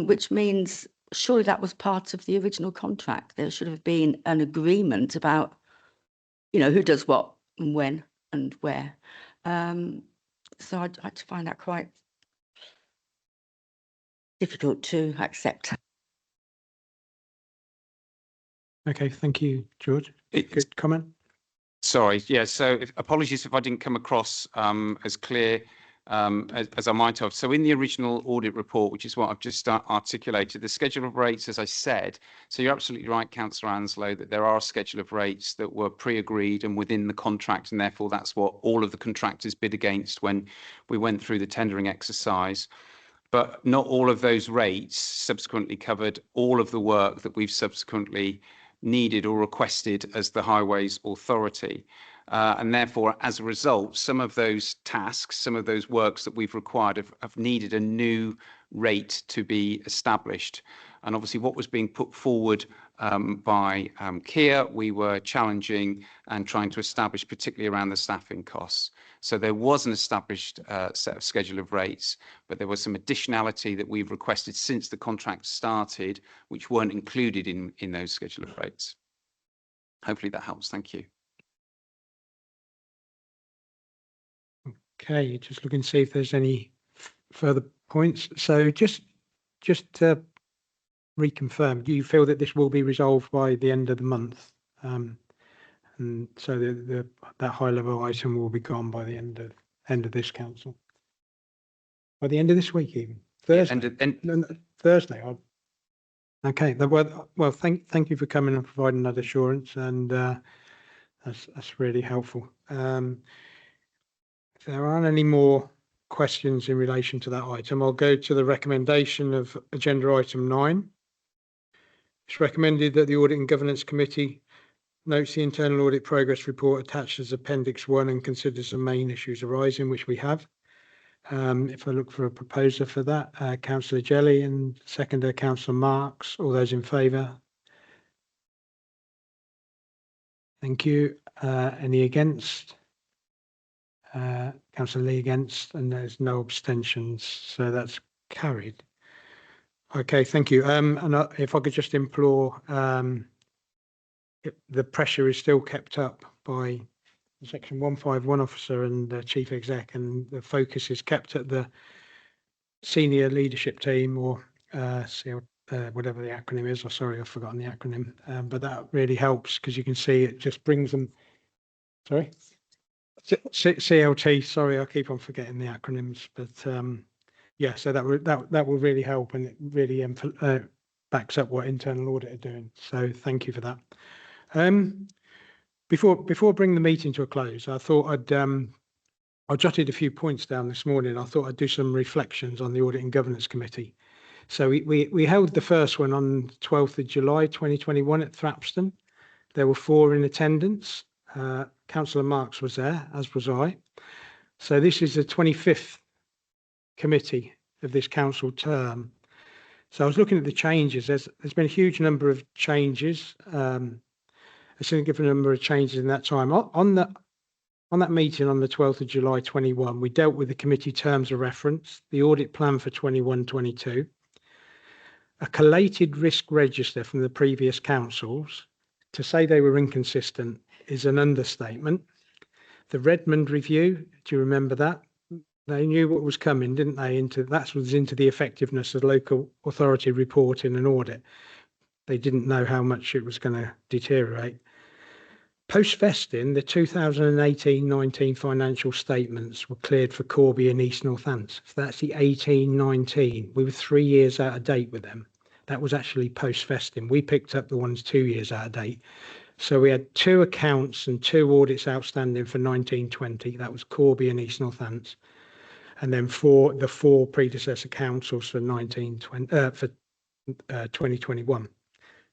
which means surely that was part of the original contract. There should have been an agreement about, who does what and when and where. So I'd find that quite difficult to accept. Okay, thank you, George. Good comment. Sorry, yeah, so apologies if I didn't come across as clear as I might have. So in the original audit report, which is what I've just articulated, the schedule of rates, as I said, so you're absolutely right, Councillor Anslow, that there are a schedule of rates that were pre-agreed and within the contract, and therefore that's what all of the contractors bid against when we went through the tendering exercise. But not all of those rates subsequently covered all of the work that we've subsequently needed or requested as the Highways Authority. And therefore, as a result, some of those tasks, some of those works that we've required have needed a new rate to be established. And obviously what was being put forward by Keir, we were challenging and trying to establish, particularly around the staffing costs. So there was an established set of schedule of rates, but there was some additionality that we've requested since the contract started, which weren't included in those schedule of rates. Hopefully that helps. Thank you. Okay, just looking to see if there's any further points. So just to reconfirm, do you feel that this will be resolved by the end of the month? And so that high level item will be gone by the end of this council. By the end of this week, even Thursday. Thursday. Okay. Well, thank you for coming and providing that assurance, and that's really helpful. If there aren't any more questions in relation to that item, I'll go to the recommendation of agenda item 9. It's recommended that the Audit and Governance Committee notes the internal audit progress report attached as Appendix 1 and considers the main issues arising, which we have. If I look for a proposer for that, Councillor Jelly, and seconder Councillor Marks. All those in favour? Thank you. Any against? Councillor Lee against, and there's no abstentions, so that's carried. Okay, thank you. And if I could just implore, the pressure is still kept up by the Section 151 officer and the chief exec, and the focus is kept at the senior leadership team, or whatever the acronym is. Sorry, I've forgotten the acronym, but that really helps because you can see it just brings them. Sorry, CLT. Sorry, I keep on forgetting the acronyms, but yeah, so that will really help, and it really backs up what internal audit are doing. So thank you for that. Before bringing the meeting to a close, I thought I jotted a few points down this morning. I thought I'd do some reflections on the Audit and Governance Committee. So we held the first one on 12th of July 2021 at Thrapston. There were 4 in attendance. Councillor Marks was there, as was I. So this is the 25th committee of this council term. So I was looking at the changes. There's been a huge number of changes. A significant number of changes in that time. On that meeting on the 12th of July 21, we dealt with the committee terms of reference, the audit plan for 21-22, a collated risk register from the previous councils. To say they were inconsistent is an understatement. The Redmond review, do you remember that? They knew what was coming, didn't they? That was into the effectiveness of local authority reporting and audit. They didn't know how much it was going to deteriorate. Post-vesting, the 2018-19 financial statements were cleared for Corby and East Northants. So that's the 18-19. We were 3 years out of date with them. That was actually post-vesting. We picked up the ones 2 years out of date. So we had 2 accounts and 2 audits outstanding for 19-20. That was Corby and East Northants. And then for the 4 predecessor councils for 2021.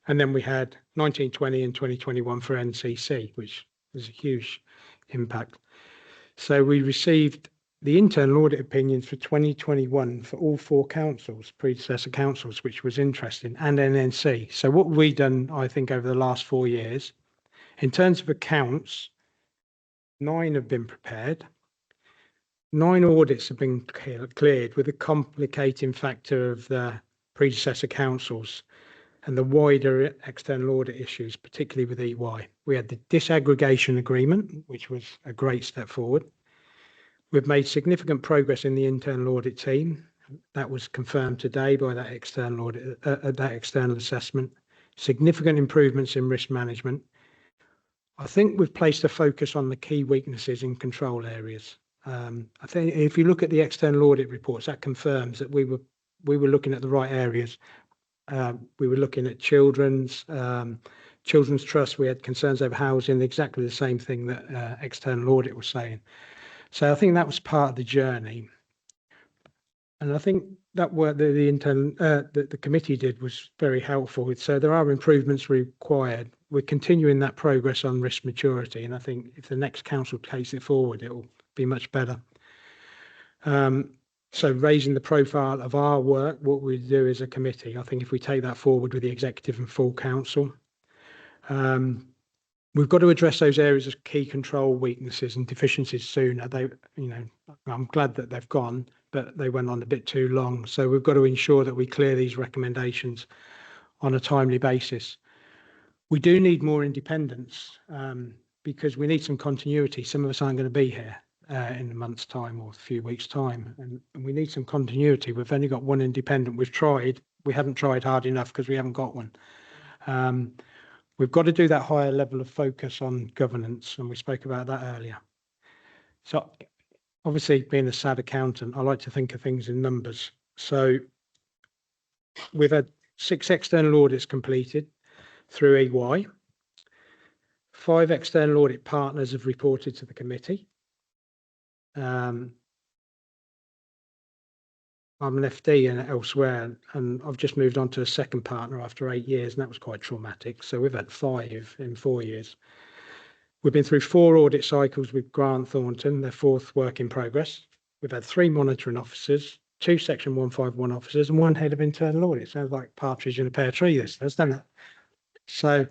And then we had 1920 and 2021 for NCC, which was a huge impact. So we received the internal audit opinions for 2021 for all 4 councils, predecessor councils, which was interesting, and NNC. So what we've done, I think, over the last 4 years, in terms of accounts, 9 have been prepared. 9 audits have been cleared with a complicating factor of the predecessor councils and the wider external audit issues, particularly with EY. We had the disaggregation agreement, which was a great step forward. We've made significant progress in the internal audit team. That was confirmed today by that external audit, that external assessment. Significant improvements in risk management. I think we've placed a focus on the key weaknesses in control areas. I think if you look at the external audit reports, that confirms that we were looking at the right areas. We were looking at children's trust. We had concerns over housing, exactly the same thing that external audit was saying. So I think that was part of the journey. And I think that work that the committee did was very helpful. So there are improvements required. We're continuing that progress on risk maturity. And I think if the next council takes it forward, it will be much better. So raising the profile of our work, what we do as a committee, I think if we take that forward with the executive and full council, we've got to address those areas of key control weaknesses and deficiencies sooner. I'm glad that they've gone, but they went on a bit too long. So we've got to ensure that we clear these recommendations on a timely basis. We do need more independence because we need some continuity. Some of us aren't going to be here in a month's time or a few weeks' time, and we need some continuity. We've only got 1 independent. We haven't tried hard enough because we haven't got one. We've got to do that higher level of focus on governance, and we spoke about that earlier. So obviously, being a sad accountant, I like to think of things in numbers. So we've had 6 external audits completed through EY. 5 external audit partners have reported to the committee. I'm an FD and elsewhere, and I've just moved on to a second partner after 8 years, and that was quite traumatic. So we've had 5 in 4 years. We've been through 4 audit cycles with Grant Thornton, their 4th work in progress. We've had 3 monitoring officers, 2 Section 151 officers, and 1 head of internal audit. Sounds like partridge in a pear tree, this does, doesn't it? So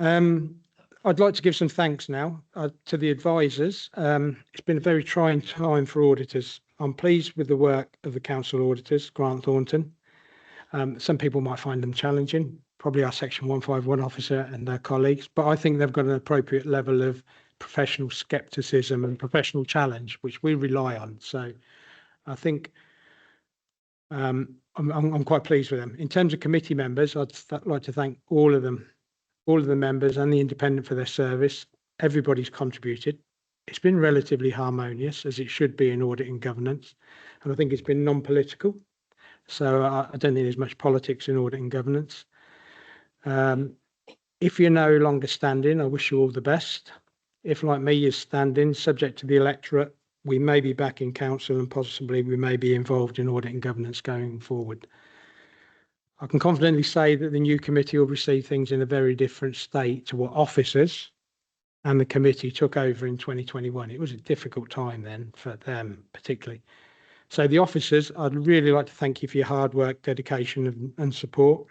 I I'd like to give some thanks now to the advisors. It's been a very trying time for auditors. I'm pleased with the work of the council auditors, Grant Thornton. Some people might find them challenging, probably our Section 151 officer and their colleagues, but I think they've got an appropriate level of professional scepticism and professional challenge, which we rely on. So I think I'm quite pleased with them. In terms of committee members, I'd like to thank all of them, all of the members and the independent for their service. Everybody's contributed. It's been relatively harmonious, as it should be in audit and governance, and I think it's been non-political. So I don't think there's much politics in audit and governance. If you're no longer standing, I wish you all the best. If, like me, you're standing, subject to the electorate, we may be back in council and possibly we may be involved in audit and governance going forward. I can confidently say that the new committee will receive things in a very different state to what officers and the committee took over in 2021. It was a difficult time then for them particularly. So the officers, I'd really like to thank you for your hard work, dedication and support.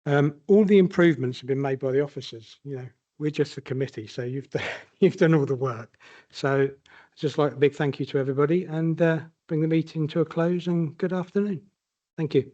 All the improvements have been made by the officers. You know, we're just the committee, so you've done all the work. So I'd just like a big thank you to everybody and bring the meeting to a close and good afternoon. Thank you.